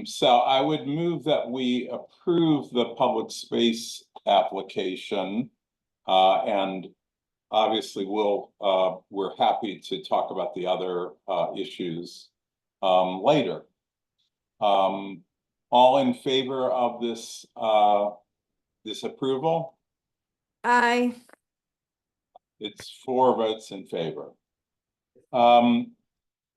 So I would move that we approve the public space application, and obviously we're happy to talk about the other issues later. All in favor of this this approval? Aye. It's 4 votes in favor.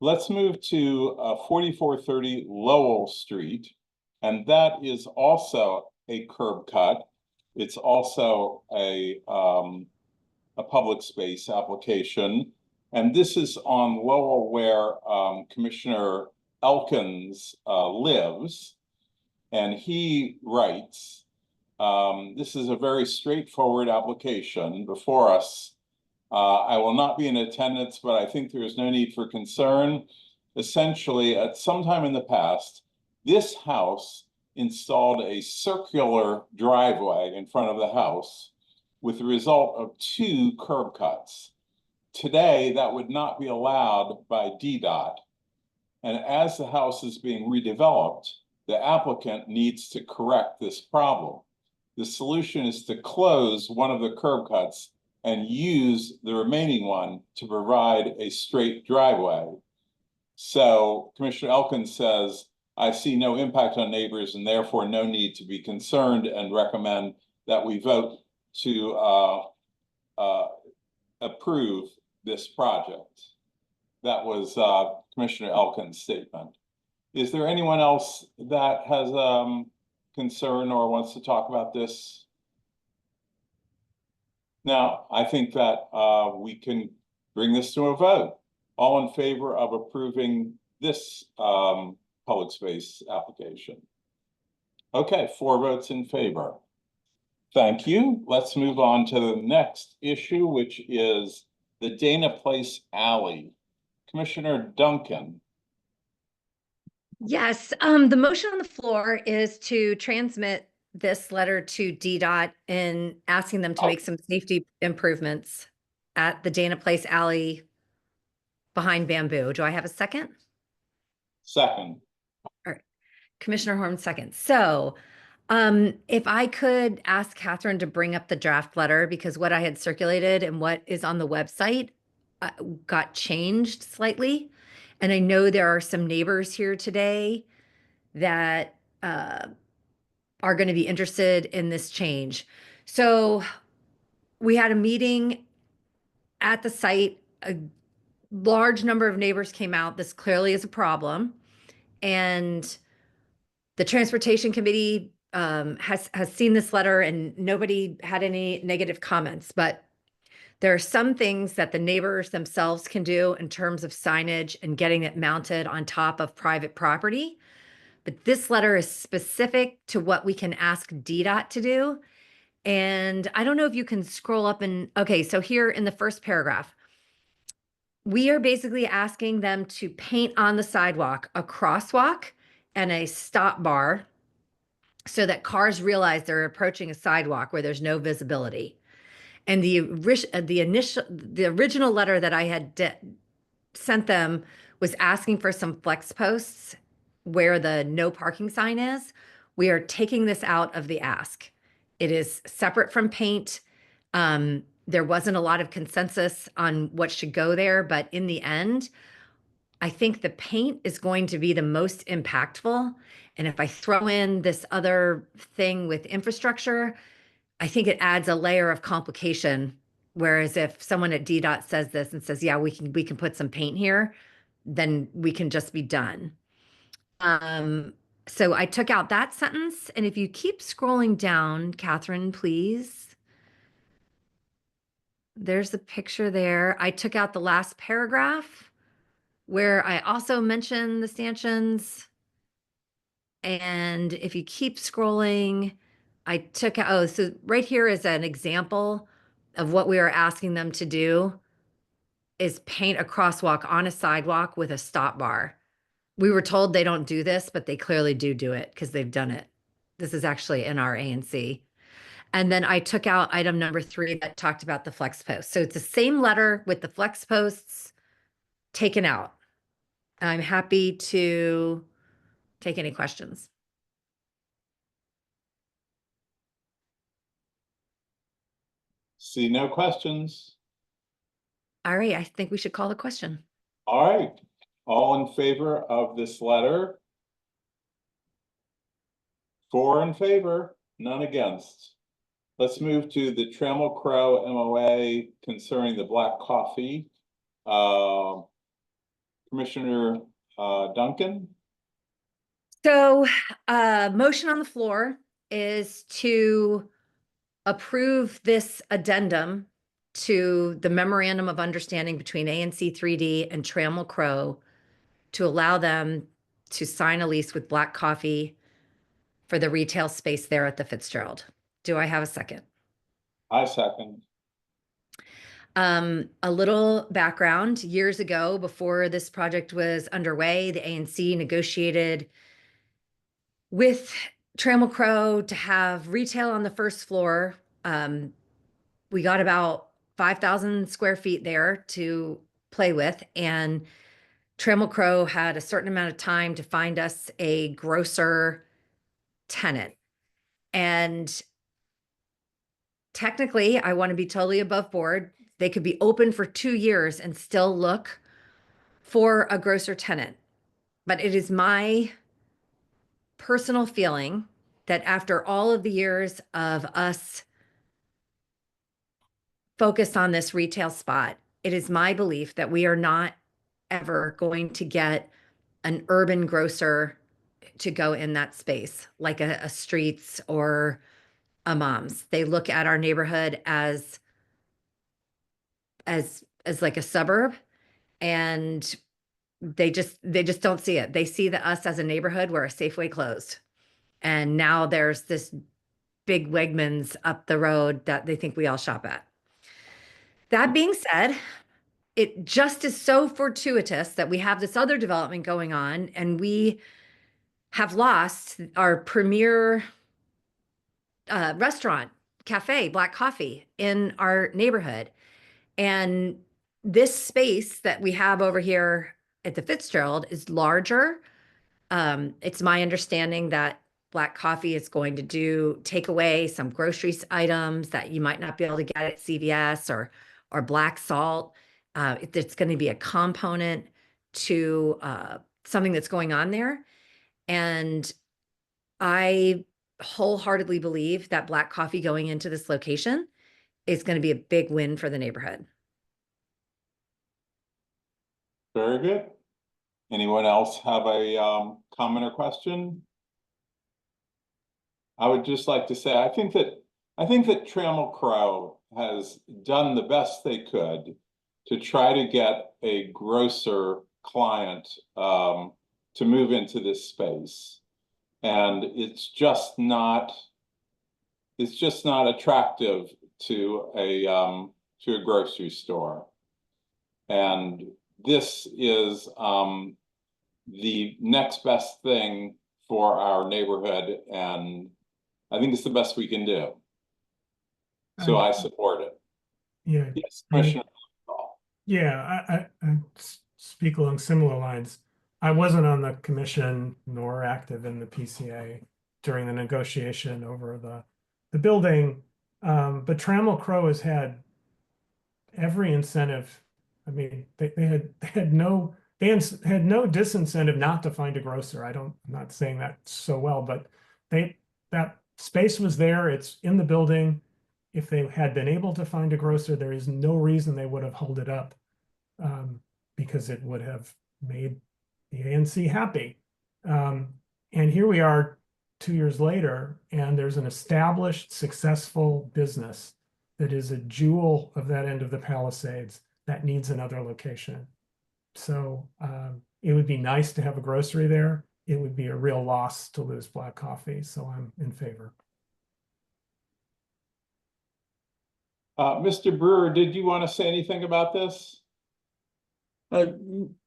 Let's move to 4430 Lowell Street, and that is also a curb cut. It's also a public space application, and this is on Lowell where Commissioner Elkins lives, and he writes, this is a very straightforward application before us. I will not be in attendance, but I think there is no need for concern. Essentially, at some time in the past, this house installed a circular driveway in front of the house with the result of 2 curb cuts. Today, that would not be allowed by DDOT. And as the house is being redeveloped, the applicant needs to correct this problem. The solution is to close one of the curb cuts and use the remaining one to provide a straight driveway. So Commissioner Elkins says, I see no impact on neighbors and therefore no need to be concerned, and recommend that we vote to approve this project. That was Commissioner Elkins' statement. Is there anyone else that has concern or wants to talk about this? Now, I think that we can bring this to a vote. All in favor of approving this public space application? Okay, 4 votes in favor. Thank you. Let's move on to the next issue, which is the Dana Place Alley. Commissioner Duncan. Yes, the motion on the floor is to transmit this letter to DDOT and asking them to make some safety improvements at the Dana Place Alley behind Bamboo. Do I have a second? Second. All right, Commissioner Horn, second. So if I could ask Catherine to bring up the draft letter, because what I had circulated and what is on the website got changed slightly. And I know there are some neighbors here today that are going to be interested in this change. So we had a meeting at the site. A large number of neighbors came out. This clearly is a problem. And the Transportation Committee has seen this letter, and nobody had any negative comments. But there are some things that the neighbors themselves can do in terms of signage and getting it mounted on top of private property. But this letter is specific to what we can ask DDOT to do. And I don't know if you can scroll up and, okay, so here in the first paragraph, we are basically asking them to paint on the sidewalk a crosswalk and a stop bar so that cars realize they're approaching a sidewalk where there's no visibility. And the original letter that I had sent them was asking for some flex posts where the no parking sign is. We are taking this out of the ask. It is separate from paint. There wasn't a lot of consensus on what should go there, but in the end, I think the paint is going to be the most impactful. And if I throw in this other thing with infrastructure, I think it adds a layer of complication. Whereas if someone at DDOT says this and says, yeah, we can put some paint here, then we can just be done. So I took out that sentence. And if you keep scrolling down, Catherine, please. There's the picture there. I took out the last paragraph where I also mentioned the stanchions. And if you keep scrolling, I took out, oh, so right here is an example of what we are asking them to do is paint a crosswalk on a sidewalk with a stop bar. We were told they don't do this, but they clearly do it because they've done it. This is actually in our ANC. And then I took out item number 3 that talked about the flex posts. So it's the same letter with the flex posts taken out. I'm happy to take any questions. See no questions. All right, I think we should call the question. All right, all in favor of this letter? 4 in favor, none against. Let's move to the Trammell Crow MOA concerning the black coffee. Commissioner Duncan? So, motion on the floor is to approve this addendum to the memorandum of understanding between ANC 3D and Trammell Crow to allow them to sign a lease with Black Coffee for the retail space there at the Fitzgerald. Do I have a second? I second. A little background. Years ago, before this project was underway, the ANC negotiated with Trammell Crow to have retail on the first floor. We got about 5,000 square feet there to play with, and Trammell Crow had a certain amount of time to find us a grocer tenant. And technically, I want to be totally above board. They could be open for 2 years and still look for a grocer tenant. But it is my personal feeling that after all of the years of us focused on this retail spot, it is my belief that we are not ever going to get an urban grocer to go in that space, like a Streets or a Mom's. They look at our neighborhood as like a suburb, and they just don't see it. They see us as a neighborhood where a Safeway closed, and now there's this big Wegmans up the road that they think we all shop at. That being said, it just is so fortuitous that we have this other development going on, and we have lost our premier restaurant, cafe, Black Coffee in our neighborhood. And this space that we have over here at the Fitzgerald is larger. It's my understanding that Black Coffee is going to take away some groceries items that you might not be able to get at CVS or black salt. It's going to be a component to something that's going on there. And I wholeheartedly believe that Black Coffee going into this location is going to be a big win for the neighborhood. Very good. Anyone else have a comment or question? I would just like to say, I think that Trammell Crow has done the best they could to try to get a grocer client to move into this space. And it's just not attractive to a grocery store. And this is the next best thing for our neighborhood, and I think it's the best we can do. So I support it. Yeah. Yes, Commissioner. Yeah, I speak along similar lines. I wasn't on the commission nor active in the PCA during the negotiation over the building. But Trammell Crow has had every incentive. I mean, they had no disincentive not to find a grocer. I'm not saying that so well, but that space was there. It's in the building. If they had been able to find a grocer, there is no reason they would have held it up, because it would have made the ANC happy. And here we are 2 years later, and there's an established, successful business that is a jewel of that end of the Palisades that needs another location. So it would be nice to have a grocery there. It would be a real loss to lose Black Coffee. So I'm in favor. Mr. Brewer, did you want to say anything about this?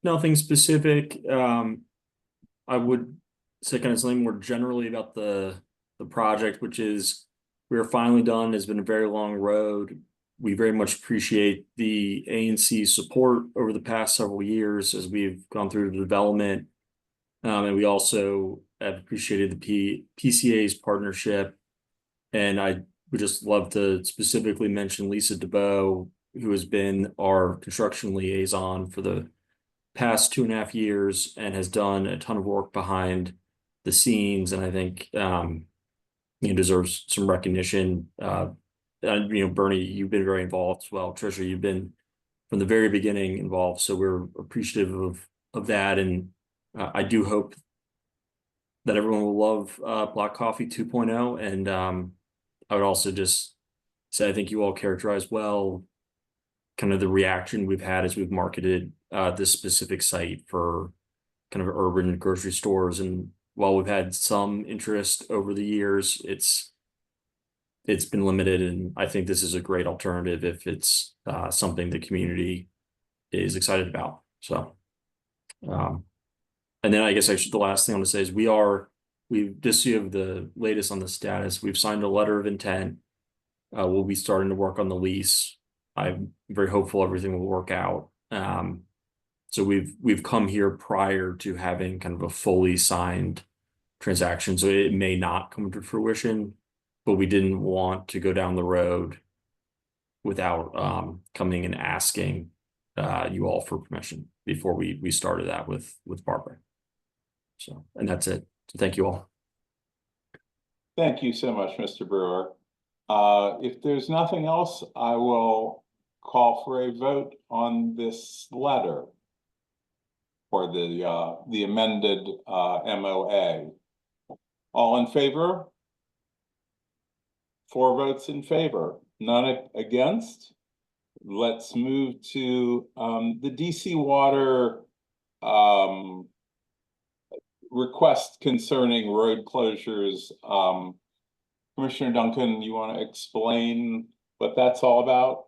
Nothing specific. I would say kind of something more generally about the project, which is we are finally done. It's been a very long road. We very much appreciate the ANC support over the past several years as we've gone through the development. And we also have appreciated the PCA's partnership. And I would just love to specifically mention Lisa DeBow, who has been our construction liaison for the past 2.5 years and has done a ton of work behind the scenes. And I think he deserves some recognition. And, Bernie, you've been very involved as well. Tricia, you've been from the very beginning involved. So we're appreciative of that. And I do hope that everyone will love Black Coffee 2.0. And I would also just say I think you all characterize well kind of the reaction we've had as we've marketed this specific site for kind of urban grocery stores. And while we've had some interest over the years, it's been limited. And I think this is a great alternative if it's something the community is excited about. So, and then I guess actually the last thing I want to say is we've just so you have the latest on the status. We've signed a letter of intent. We'll be starting to work on the lease. I'm very hopeful everything will work out. So we've come here prior to having kind of a fully signed transaction. So it may not come to fruition, but we didn't want to go down the road without coming and asking you all for permission before we started that with Barbara. So, and that's it. So thank you all. Thank you so much, Mr. Brewer. If there's nothing else, I will call for a vote on this letter for the amended MOA. All in favor? 4 votes in favor, none against. Let's move to the DC Water request concerning road closures. Commissioner Duncan, you want to explain what that's all about?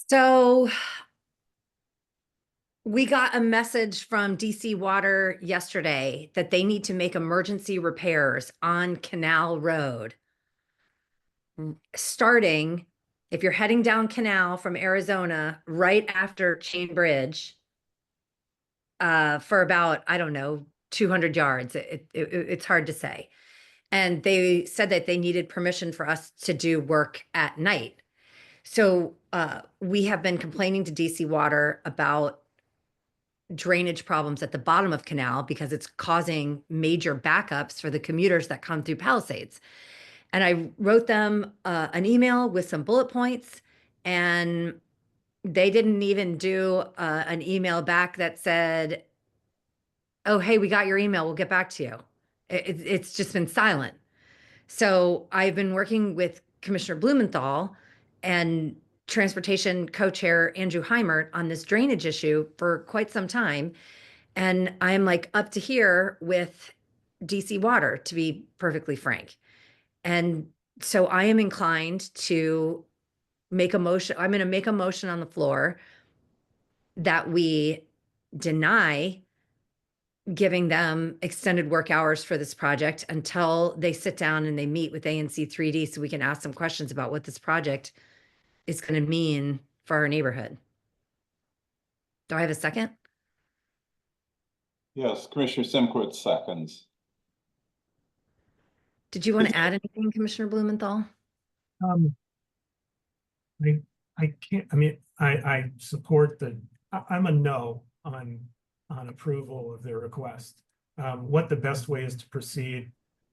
So we got a message from DC Water yesterday that they need to make emergency repairs on Canal Road. Starting, if you're heading down Canal from Arizona, right after Chain Bridge, for about, I don't know, 200 yards. It's hard to say. And they said that they needed permission for us to do work at night. So we have been complaining to DC Water about drainage problems at the bottom of Canal because it's causing major backups for the commuters that come through Palisades. And I wrote them an email with some bullet points, and they didn't even do an email back that said, oh, hey, we got your email, we'll get back to you. It's just been silent. So I've been working with Commissioner Blumenthal and Transportation Co-Chair Andrew Heimert on this drainage issue for quite some time. And I'm like up to here with DC Water, to be perfectly frank. And so I am inclined to make a motion. I'm going to make a motion on the floor that we deny giving them extended work hours for this project until they sit down and they meet with ANC 3D so we can ask them questions about what this project is going to mean for our neighborhood. Do I have a second? Yes, Commissioner Simkowitz seconds. Did you want to add anything, Commissioner Blumenthal? I can't, I mean, I support I'm a no on approval of their request. What the best way is to proceed,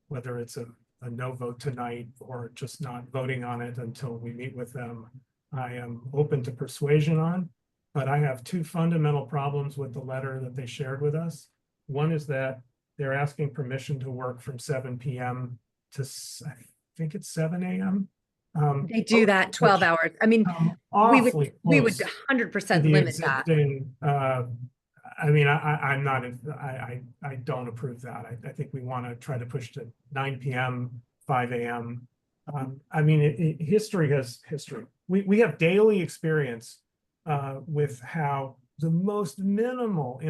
whether it's a no vote tonight or just not voting on it until we meet with them, I am open to persuasion on, but I have two fundamental problems with the letter that they shared with us. One is that they're asking permission to work from 7 p.m. to, I think it's 7 a.m. They do that 12 hours. I mean, we would close 100% the limit that. existing, I mean, I'm not, I don't approve that. I think we want to try to push to 9 p.m., 5 a.m. I mean, history has history. We have daily experience with how the most minimal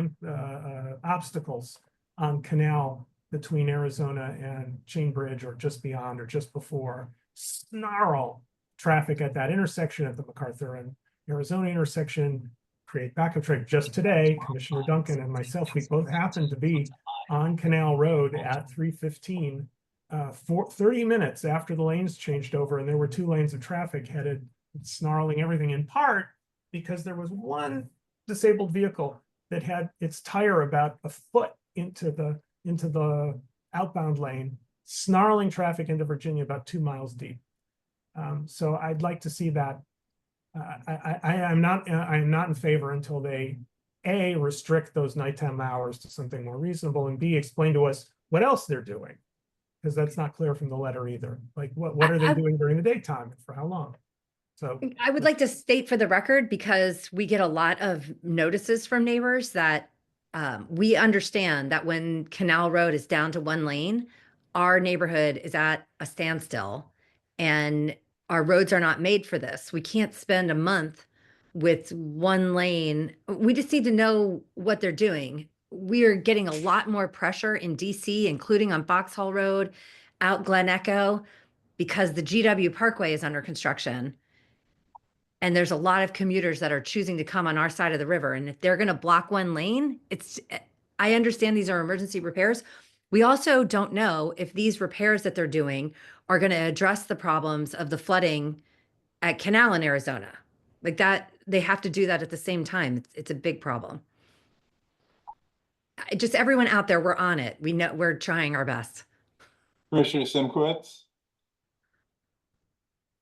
obstacles on canal between Arizona and Chain Bridge or just beyond or just before snarl traffic at that intersection at the MacArthur and Arizona intersection, create backup traffic. Just today, Commissioner Duncan and myself, we both happened to be on Canal Road at 3:15, 30 minutes after the lanes changed over, and there were 2 lanes of traffic headed, snarling everything, in part because there was one disabled vehicle that had its tire about a foot into the outbound lane, snarling traffic into Virginia about 2 miles deep. So I'd like to see that. I am not in favor until they A, restrict those nighttime hours to something more reasonable, and B, explain to us what else they're doing, because that's not clear from the letter either. Like what are they doing during the daytime and for how long? So I would like to state for the record, because we get a lot of notices from neighbors that we understand that when Canal Road is down to 1 lane, our neighborhood is at a standstill and our roads are not made for this. We can't spend a month with 1 lane. We just need to know what they're doing. We are getting a lot more pressure in DC, including on Foxhall Road, out Glen Echo, because the GW Parkway is under construction. And there's a lot of commuters that are choosing to come on our side of the river. And if they're going to block 1 lane, I understand these are emergency repairs. We also don't know if these repairs that they're doing are going to address the problems of the flooding at Canal in Arizona. Like that, they have to do that at the same time. It's a big problem. Just everyone out there, we're on it. We know we're trying our best. Commissioner Simkowitz?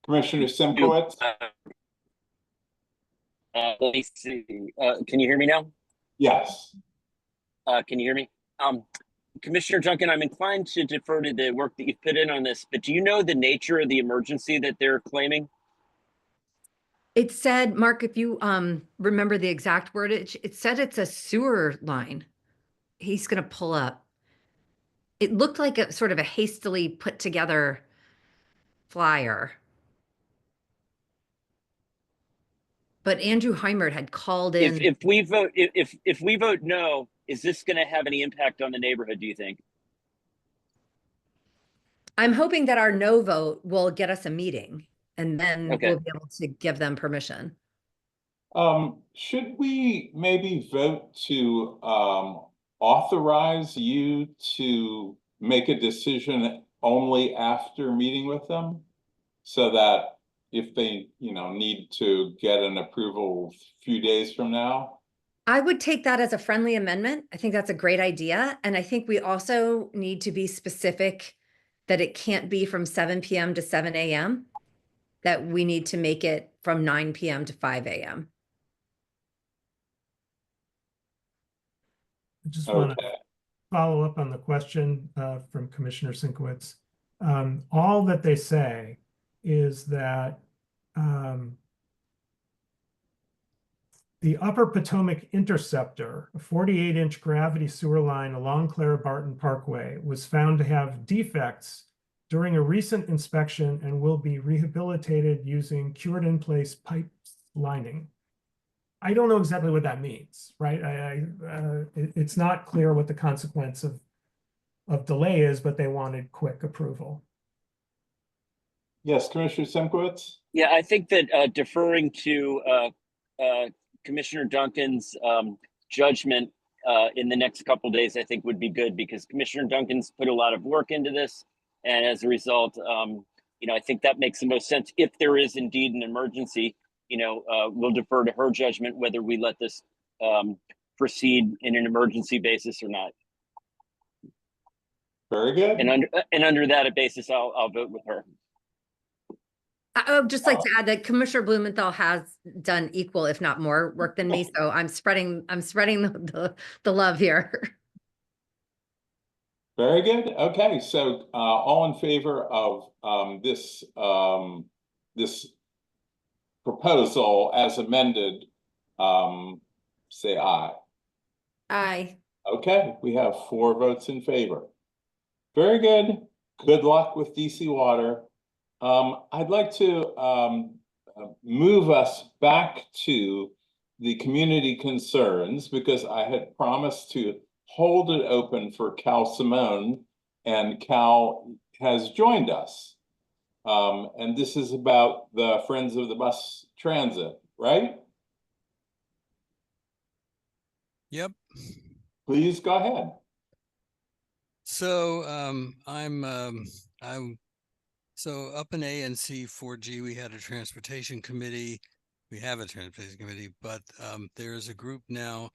Commissioner Simkowitz? Let me see. Can you hear me now? Yes. Can you hear me? Commissioner Duncan, I'm inclined to defer to the work that you've put in on this, but do you know the nature of the emergency that they're claiming? It said, Mark, if you remember the exact wordage, it said it's a sewer line. He's going to pull up. It looked like a sort of a hastily put together flyer. But Andrew Heimert had called in. If we vote, if we vote no, is this going to have any impact on the neighborhood, do you think? I'm hoping that our no vote will get us a meeting, and then Okay. we'll be able to give them permission. Should we maybe vote to authorize you to make a decision only after meeting with them, so that if they, need to get an approval a few days from now? I would take that as a friendly amendment. I think that's a great idea. And I think we also need to be specific that it can't be from 7 p.m. to 7 a.m., that we need to make it from 9 p.m. to 5 a.m. I just want to follow up on the question from Commissioner Simkowitz. All that they say is that the Upper Potomac Interceptor, a 48-inch gravity sewer line along Clara Barton Parkway, was found to have defects during a recent inspection and will be rehabilitated using cured in place pipe lining. I don't know exactly what that means, right? It's not clear what the consequence of delay is, but they wanted quick approval. Yes, Commissioner Simkowitz? Yeah, I think that deferring to Commissioner Duncan's judgment in the next couple days, I think would be good, because Commissioner Duncan's put a lot of work into this. And as a result, I think that makes the most sense. If there is indeed an emergency, we'll defer to her judgment whether we let this proceed in an emergency basis or not. Very good. And under that basis, I'll vote with her. I would just like to add that Commissioner Blumenthal has done equal, if not more, work than me. So I'm spreading the love here. Very good. Okay, so all in favor of this proposal as amended, say aye. Aye. Okay, we have 4 votes in favor. Very good. Good luck with DC Water. I'd like to move us back to the community concerns, because I had promised to hold it open for Cal Simone, and Cal has joined us. And this is about the Friends of the Bus Transit, right? Yep. Please go ahead. So so up in ANC 4G, we had a transportation committee. We have a transportation committee, but there is a group now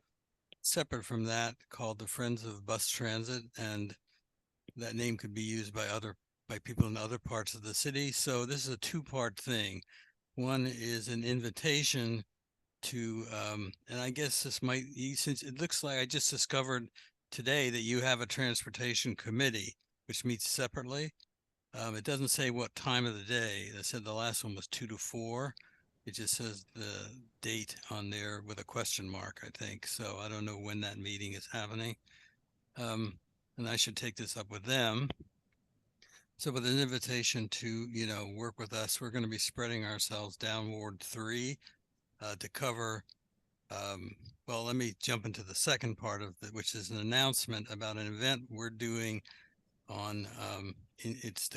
separate from that called the Friends of Bus Transit, and that name could be used by people in other parts of the city. So this is a 2-part thing. One is an invitation to, and I guess this might, since it looks like I just discovered today that you have a transportation committee, which meets separately. It doesn't say what time of the day. They said the last one was 2 to 4. It just says the date on there with a question mark, I think. So I don't know when that meeting is happening. And I should take this up with them. So with an invitation to, work with us, we're going to be spreading ourselves down Ward 3 to cover. Well, let me jump into the second part of it, which is an announcement about an event we're doing on, it's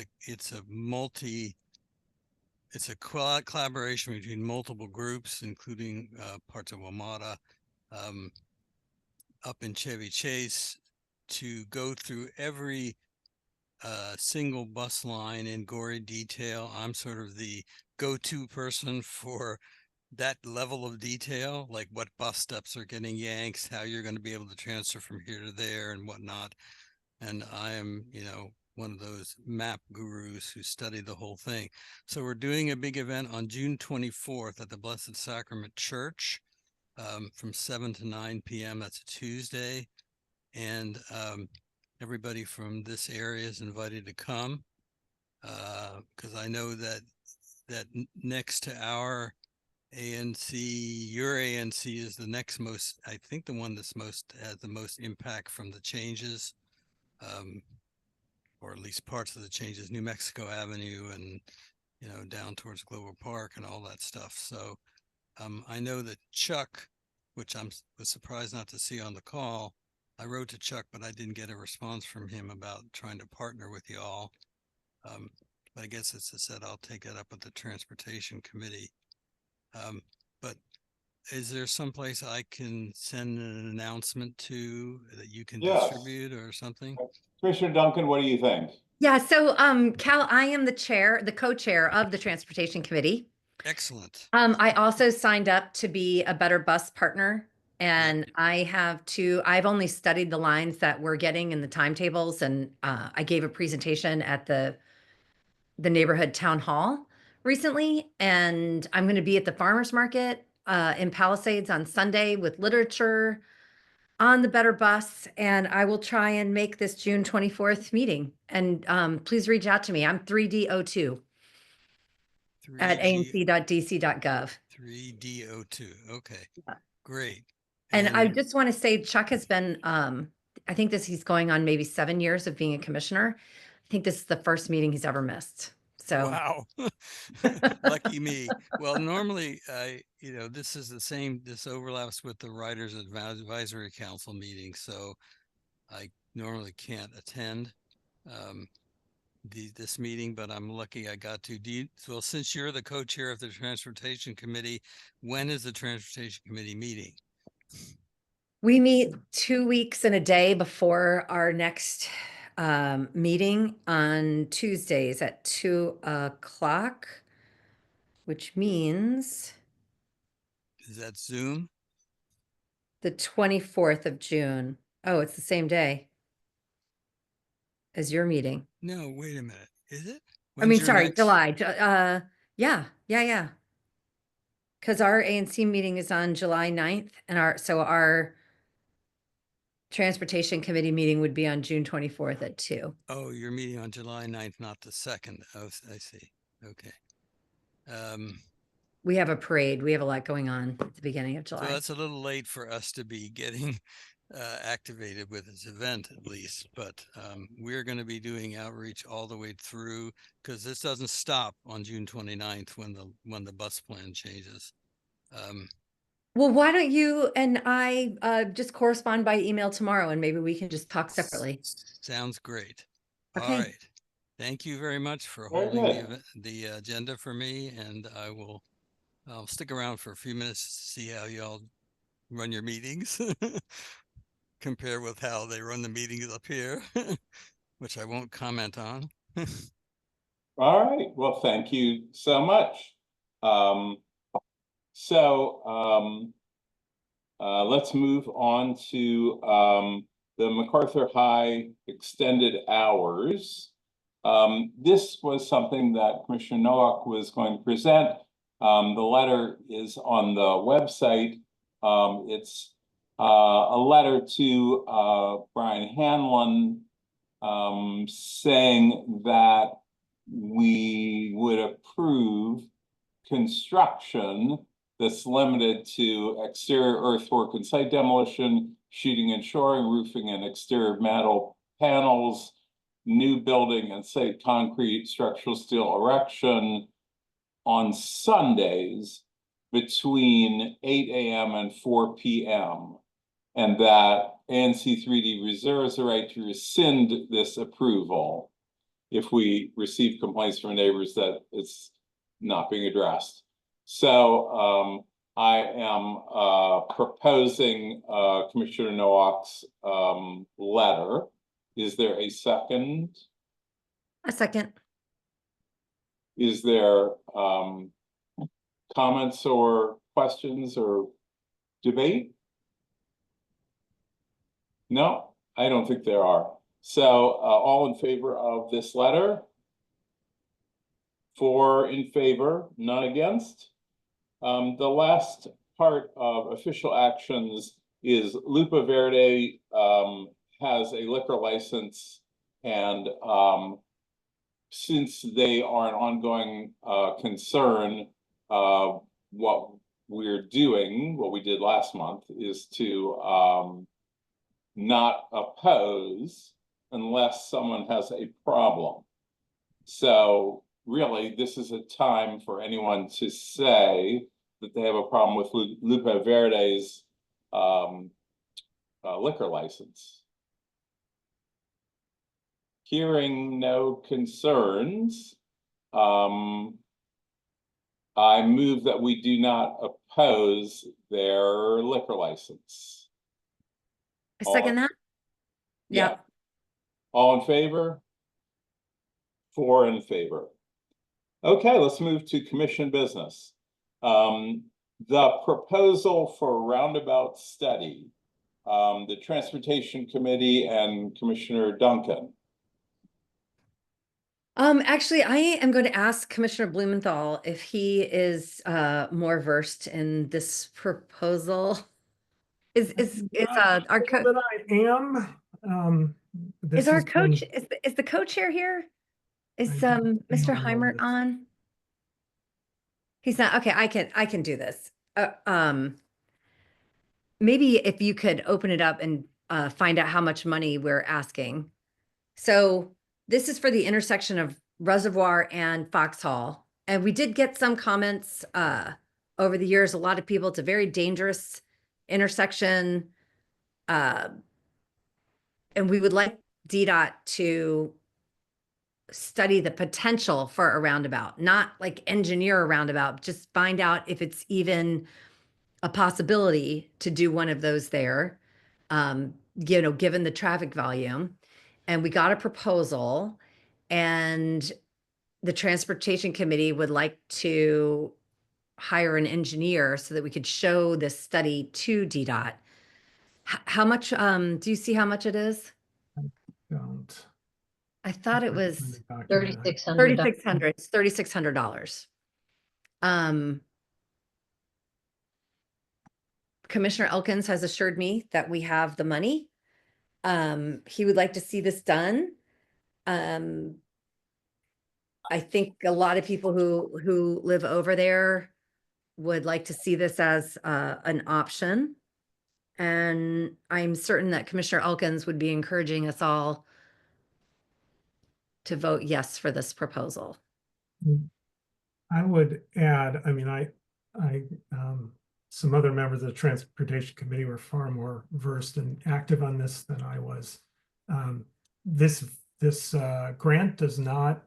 a collaboration between multiple groups, including parts of WMATA, up in Chevy Chase, to go through every single bus line in gory detail. I'm sort of the go-to person for that level of detail, like what bus steps are getting yanked, how you're going to be able to transfer from here to there and whatnot. And I am, one of those map gurus who study the whole thing. So we're doing a big event on June 24th at the Blessed Sacrament Church from 7 to 9 p.m. That's a Tuesday. And everybody from this area is invited to come, because I know that next to our ANC, your ANC is the next most, I think the one that's has the most impact from the changes, or at least parts of the changes, New Mexico Avenue and, down towards Glover Park and all that stuff. So I know that Chuck, which was surprised not to see on the call, I wrote to Chuck, but I didn't get a response from him about trying to partner with you all. But I guess as I said, I'll take it up with the transportation committee. But is there someplace I can send an announcement to that you can distribute or something? Commissioner Duncan, what do you think? Yeah, so Cal, I am the co-chair of the transportation committee. Excellent. I also signed up to be a Better Bus partner, and I've only studied the lines that we're getting in the timetables, and I gave a presentation at the neighborhood town hall recently, and I'm going to be at the farmers market in Palisades on Sunday with literature on the Better Bus, and I will try and make this June 24th meeting. And please reach out to me. I'm 3D02 at anc.dc.gov. 3D02. Okay, great. And I just want to say Chuck has been, I think he's going on maybe 7 years of being a commissioner. think this is the first meeting he's ever missed. So Wow. Lucky me. Well, normally, this is the same, this overlaps with the Writers Advisory Council meeting, so I normally can't attend this meeting, but I'm lucky I got to. Well, since you're the co-chair of the Transportation Committee, when is the Transportation Committee meeting? we meet 2 weeks and a day before our next meeting on Tuesdays at 2:00, which means Is that Zoom? the 24th of June. Oh, it's the same day as your meeting. No, wait a minute. Is it? I mean, When's your sorry, next? July. Yeah. Because our ANC meeting is on July 9th, and our Transportation Committee meeting would be on June 24th at 2. Oh, you're meeting on July 9th, not the 2nd. Oh, I see. Okay. We have a parade. We have a lot going on at the beginning of So July. that's a little late for us to be getting activated with this event, at least. But we're going to be doing outreach all the way through, because this doesn't stop on June 29th when the bus plan changes. Well, why don't you and I just correspond by email tomorrow, and maybe we can just talk separately. Sounds great. Okay. All right. Thank you very much for Very holding good. the agenda for me, and I'll stick around for a few minutes to see how y'all run your meetings. Compare with how they run the meetings up here, which I won't comment on. All right. Well, thank you so much. Let's move on to the MacArthur High extended hours. This was something that Commissioner Nowak was going to present. The letter is on the website. It's a letter to Brian Hanlon saying that we would approve construction that's limited to exterior earthwork and site demolition, sheeting and shoring, roofing and exterior metal panels, new building and site concrete structural steel erection on Sundays between 8 a.m. and 4 p.m. And that ANC 3D reserves the right to rescind this approval if we receive complaints from neighbors that it's not being addressed. So I am proposing Commissioner Nowak's letter. Is there a second? A second. Is there comments or questions or debate? No, I don't think there are. So all in favor of this letter? 4 in favor, none against. The last part of official actions is Lupa Verde has a liquor license, and since they are an ongoing concern, what we're doing, what we did last month, is to not oppose unless someone has a problem. So really, this is a time for anyone to say that they have a problem with Lupa Verde's liquor license. Hearing no concerns, I move that we do not oppose their liquor license. I second that. Yeah. All in favor? 4 in favor. Okay, let's move to commission business. The proposal for roundabout study, the Transportation Committee and Commissioner Duncan. Actually, I am going to ask Commissioner Blumenthal if he is more versed in this proposal. Is our coach? That I am. Is our coach? Is the co-chair here? Is Mr. Heimert on? He's not. Okay, I can do this. Maybe if you could open it up and find out how much money we're asking. So this is for the intersection of Reservoir and Foxhall. And we did get some comments over the years. A lot of people, it's a very dangerous intersection. And we would like DDOT to study the potential for a roundabout, not like engineer a roundabout, just find out if it's even a possibility to do one of those there, given the traffic volume. And we got a proposal, and the Transportation Committee would like to hire an engineer so that we could show this study to DDOT. How much, do you see how much it is? Don't. I thought it was $3,600. $3,600. It's $3,600. Commissioner Elkins has assured me that we have the money. He would like to see this done. I think a lot of people who live over there would like to see this as an option. And I'm certain that Commissioner Elkins would be encouraging us all to vote yes for this proposal. I would add, I mean, some other members of the Transportation Committee were far more versed and active on this than I was. This grant does not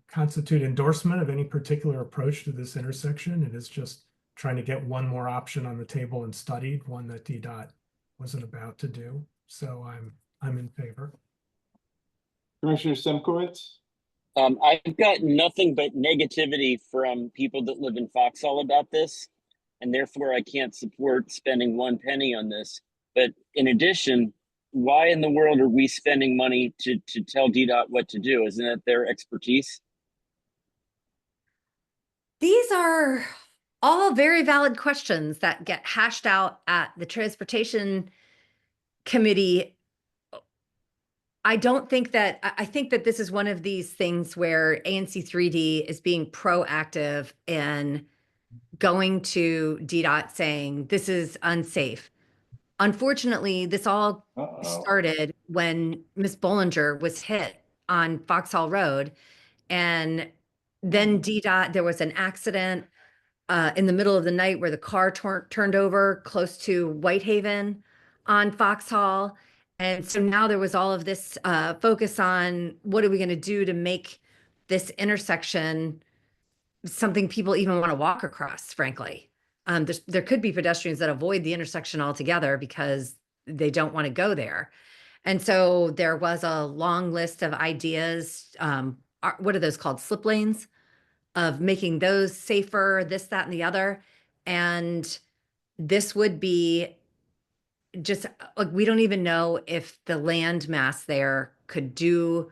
constitute endorsement of any particular approach to this intersection. It is just trying to get one more option on the table and studied, one that DDOT wasn't about to do. So I'm in favor. Commissioner Simkowitz? I've got nothing but negativity from people that live in Foxhall about this, and therefore I can't support spending one penny on this. But in addition, why in the world are we spending money to tell DDOT what to do? Isn't it their expertise? These are all very valid questions that get hashed out at the Transportation Committee. I think that this is one of these things where ANC 3D is being proactive and going to DDOT saying this is unsafe. Unfortunately, this all started when Miss Bollinger was hit on Foxhall Road, and then DDOT, there was an accident in the middle of the night where the car turned over close to Whitehaven on Foxhall. And so now there was all of this focus on what are we going to do to make this intersection something people even want to walk across, frankly. There could be pedestrians that avoid the intersection altogether because they don't want to go there. And so there was a long list of ideas. What are those called? Slip lanes, of making those safer, this, that, and the other. And this would be just like, we don't even know if the land mass there could do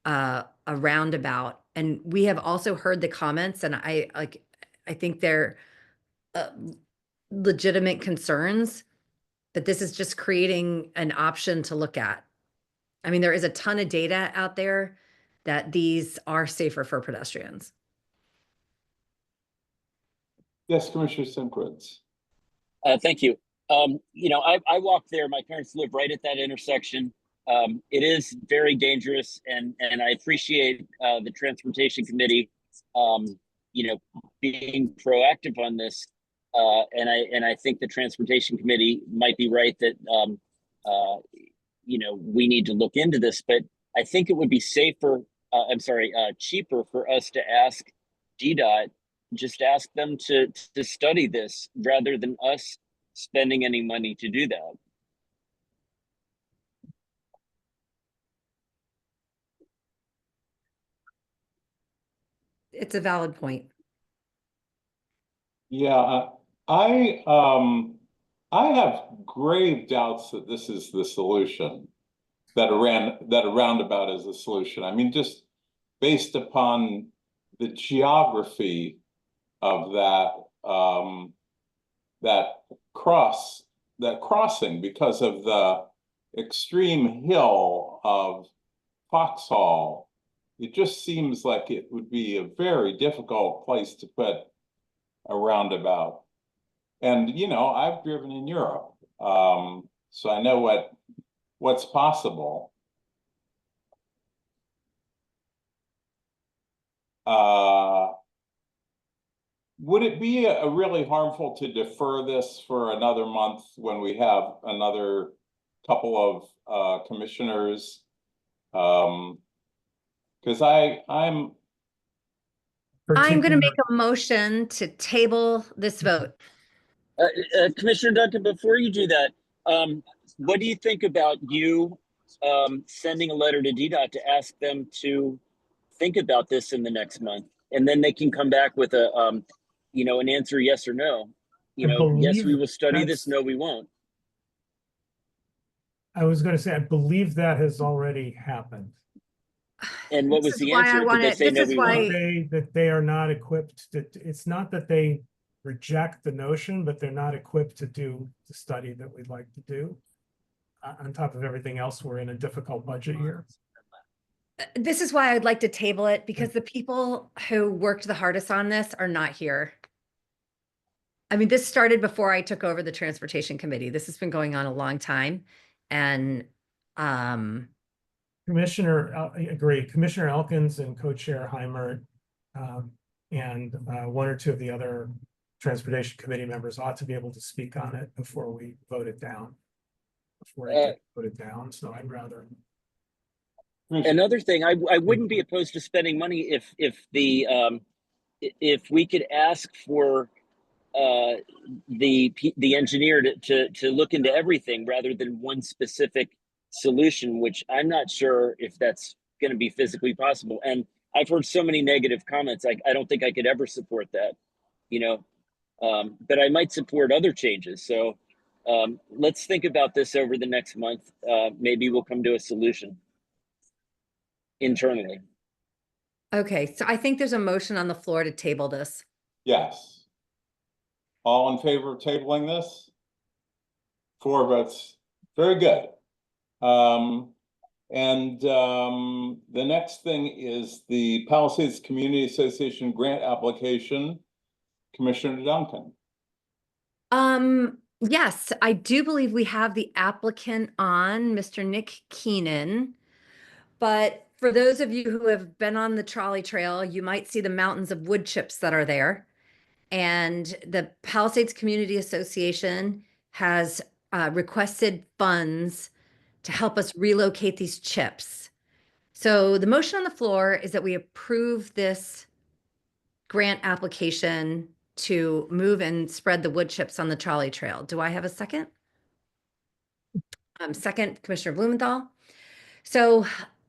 a roundabout. And we have also heard the comments, and I think they're legitimate concerns, but this is just creating an option to look at. I mean, there is a ton of data out there that these are safer for pedestrians. Yes, Commissioner Simkowitz. Thank you. I walk there. My parents live right at that intersection. It is very dangerous, and I appreciate the Transportation Committee, being proactive on this. And I think the Transportation Committee might be right that we need to look into this. But I think it would be cheaper for us to ask DDOT. Just ask them to study this rather than us spending any money to do that. It's a valid point. Yeah, I have grave doubts that this is the solution, that a roundabout is the solution. I mean, just based upon the geography of that crossing, because of the extreme hill of Foxhall, it just seems like it would be a very difficult place to put a roundabout. And I've driven in Europe, so I know what's possible. would it be really harmful to defer this for another month when we have another couple of commissioners? Because I'm going to make a motion to table this vote. Commissioner Duncan, before you do that, what do you think about you sending a letter to DDOT to ask them to think about this in the next month, and then they can come back with a, an answer, yes or no. Yes, we will study this. No, we won't. I was going to say, I believe that has already happened. And what was the answer? Did they say no, we won't? That they are not equipped to, it's not that they reject the notion, but they're not equipped to do the study that we'd like to do. On top of everything else, we're in a difficult budget year. This is why I'd like to table it, because the people who worked the hardest on this are not here. I mean, this started before I took over the transportation committee. This has been going on a long time. And Commissioner, I agree. Commissioner Elkins and co-chair Heimert and one or two of the other transportation committee members ought to be able to speak on it before we vote it down. So I'd rather. Another thing, I wouldn't be opposed to spending money if we could ask for the engineer to look into everything rather than one specific solution, which I'm not sure if that's going to be physically possible. And I've heard so many negative comments. I don't think I could ever support that, but I might support other changes. So let's think about this over the next month. Maybe we'll come to a solution internally. Okay, so I think there's a motion on the floor to table this. Yes. All in favor of tabling this? 4 votes. Very good. The next thing is the Palisades Community Association grant application. Commissioner Duncan. Yes, I do believe we have the applicant on, Mr. Nick Keenan. But for those of you who have been on the trolley trail, you might see the mountains of wood chips that are there. And the Palisades Community Association has requested funds to help us relocate these chips. So the motion on the floor is that we approve this grant application to move and spread the wood chips on the trolley trail. Do I have a second? Second, Commissioner Blumenthal. So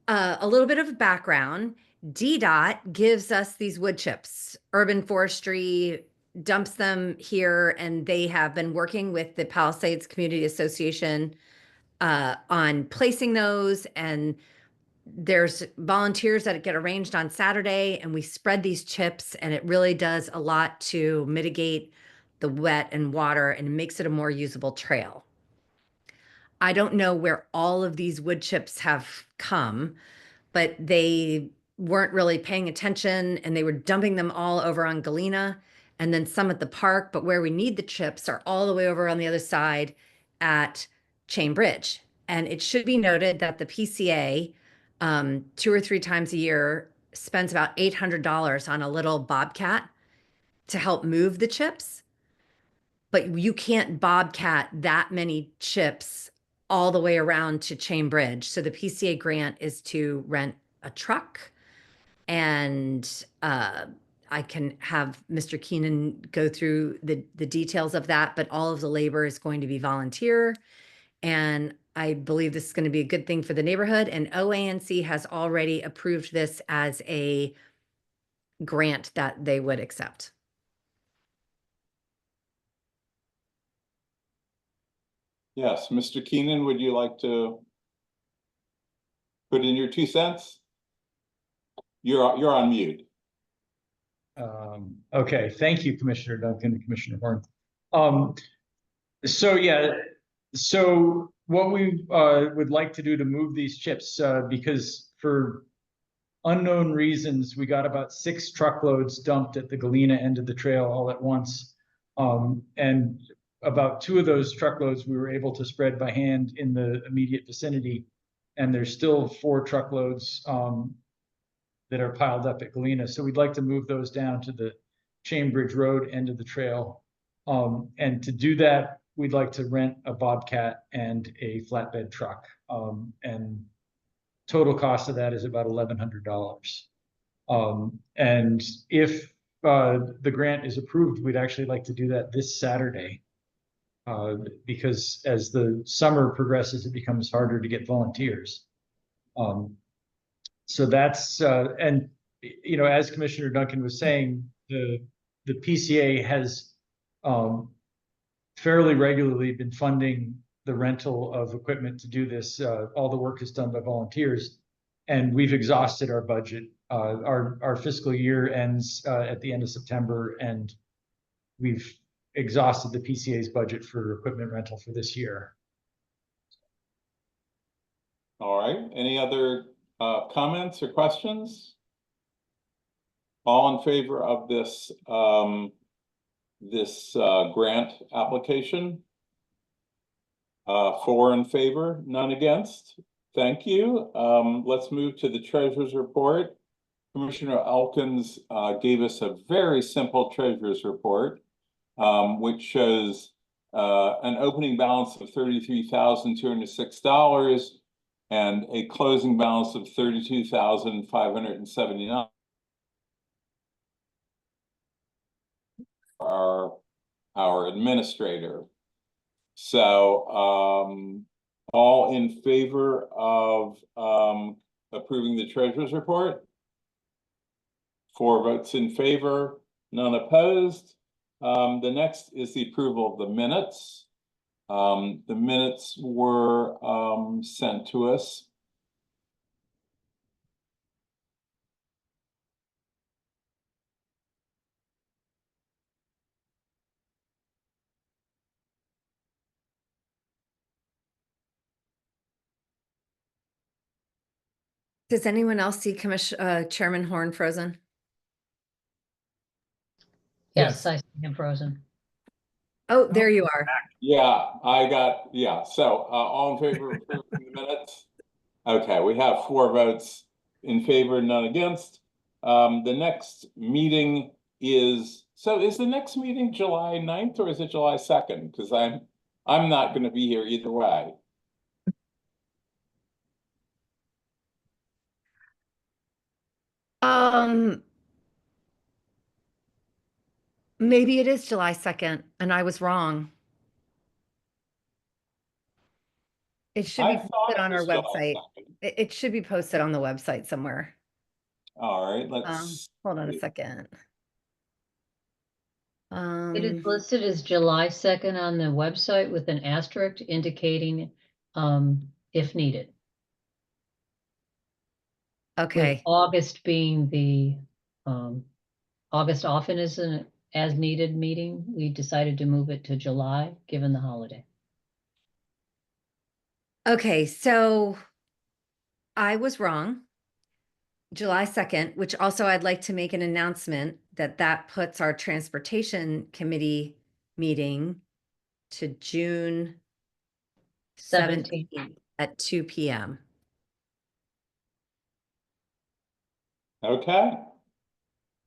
a little bit of background. DDOT gives us these wood chips. Urban Forestry dumps them here, and they have been working with the Palisades Community Association on placing those. And there's volunteers that get arranged on Saturday, and we spread these chips, and it really does a lot to mitigate the wet and water, and makes it a more usable trail. I don't know where all of these wood chips have come, but they weren't really paying attention, and they were dumping them all over on Galena and then some at the park. But where we need the chips are all the way over on the other side at Chain Bridge. And it should be noted that the PCA 2 or 3 times a year spends about $800 on a little bobcat to help move the chips. But you can't bobcat that many chips all the way around to Chain Bridge. So the PCA grant is to rent a truck, and I can have Mr. Keenan go through the details of that, but all of the labor is going to be volunteer. And I believe this is going to be a good thing for the neighborhood. And OANC has already approved this as a grant that they would accept. Yes, Mr. Keenan, would you like to put in your 2 cents? You're on mute. Okay, thank you, Commissioner Duncan and Commissioner Horn. So what we would like to do to move these chips, because for unknown reasons, we got about 6 truckloads dumped at the Galena end of the trail all at once. And about 2 of those truckloads we were able to spread by hand in the immediate vicinity. And there's still 4 truckloads that are piled up at Galena. So we'd like to move those down to the Chainbridge Road end of the trail. And to do that, we'd like to rent a Bobcat and a flatbed truck. And total cost of that is about $1,100. And if the grant is approved, we'd actually like to do that this Saturday. Because as the summer progresses, it becomes harder to get volunteers. So that's, and, you know, as Commissioner Duncan was saying, the PCA has fairly regularly been funding the rental of equipment to do this. All the work is done by volunteers, and we've exhausted our budget. Our fiscal year ends at the end of September, and we've exhausted the PCA's budget for equipment rental for this year. All right, any other comments or questions? All in favor of this grant application? 4 in favor, none against. Thank you. Let's move to the treasurer's report. Commissioner Elkins gave us a very simple treasurer's report, which shows an opening balance of $33,206 and a closing balance of $32,579. Our administrator. So all in favor of approving the treasurer's report? 4 votes in favor, none opposed. The next is the approval of the minutes. The minutes were sent to us. Does anyone else see Chairman Horn frozen? Yes. I see him frozen. Oh, there you are. Yeah, so all in favor of approving the minutes? Okay, we have 4 votes in favor, none against. The next meeting is the next meeting July 9th or is it July 2nd? Because I'm not going to be here either way. Maybe it is July 2nd and I was wrong. It should be posted on our website. It should be posted on the website somewhere. All right, let's hold on a second. It is listed as July 2nd on the website with an asterisk indicating if needed. Okay. With August being the August often is an as needed meeting. We decided to move it to July given the holiday. Okay, so I was wrong. July 2nd, which also I'd like to make an announcement that puts our transportation committee meeting to June 17th at 2 p.m. Okay.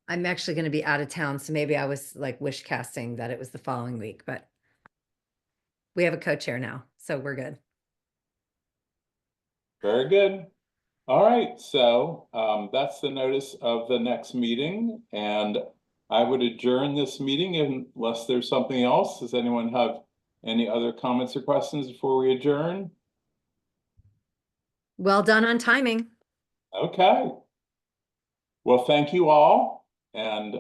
I'm actually going to be out of town, so maybe I was like wish casting that it was the following week, but we have a co-chair now, so we're good. Very good. All right, so that's the notice of the next meeting, and I would adjourn this meeting unless there's something else. Does anyone have any other comments or questions before we adjourn? Well done on timing. Okay. Well, thank you all, and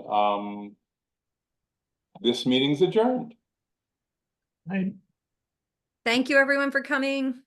this meeting's adjourned. Thank you everyone for coming.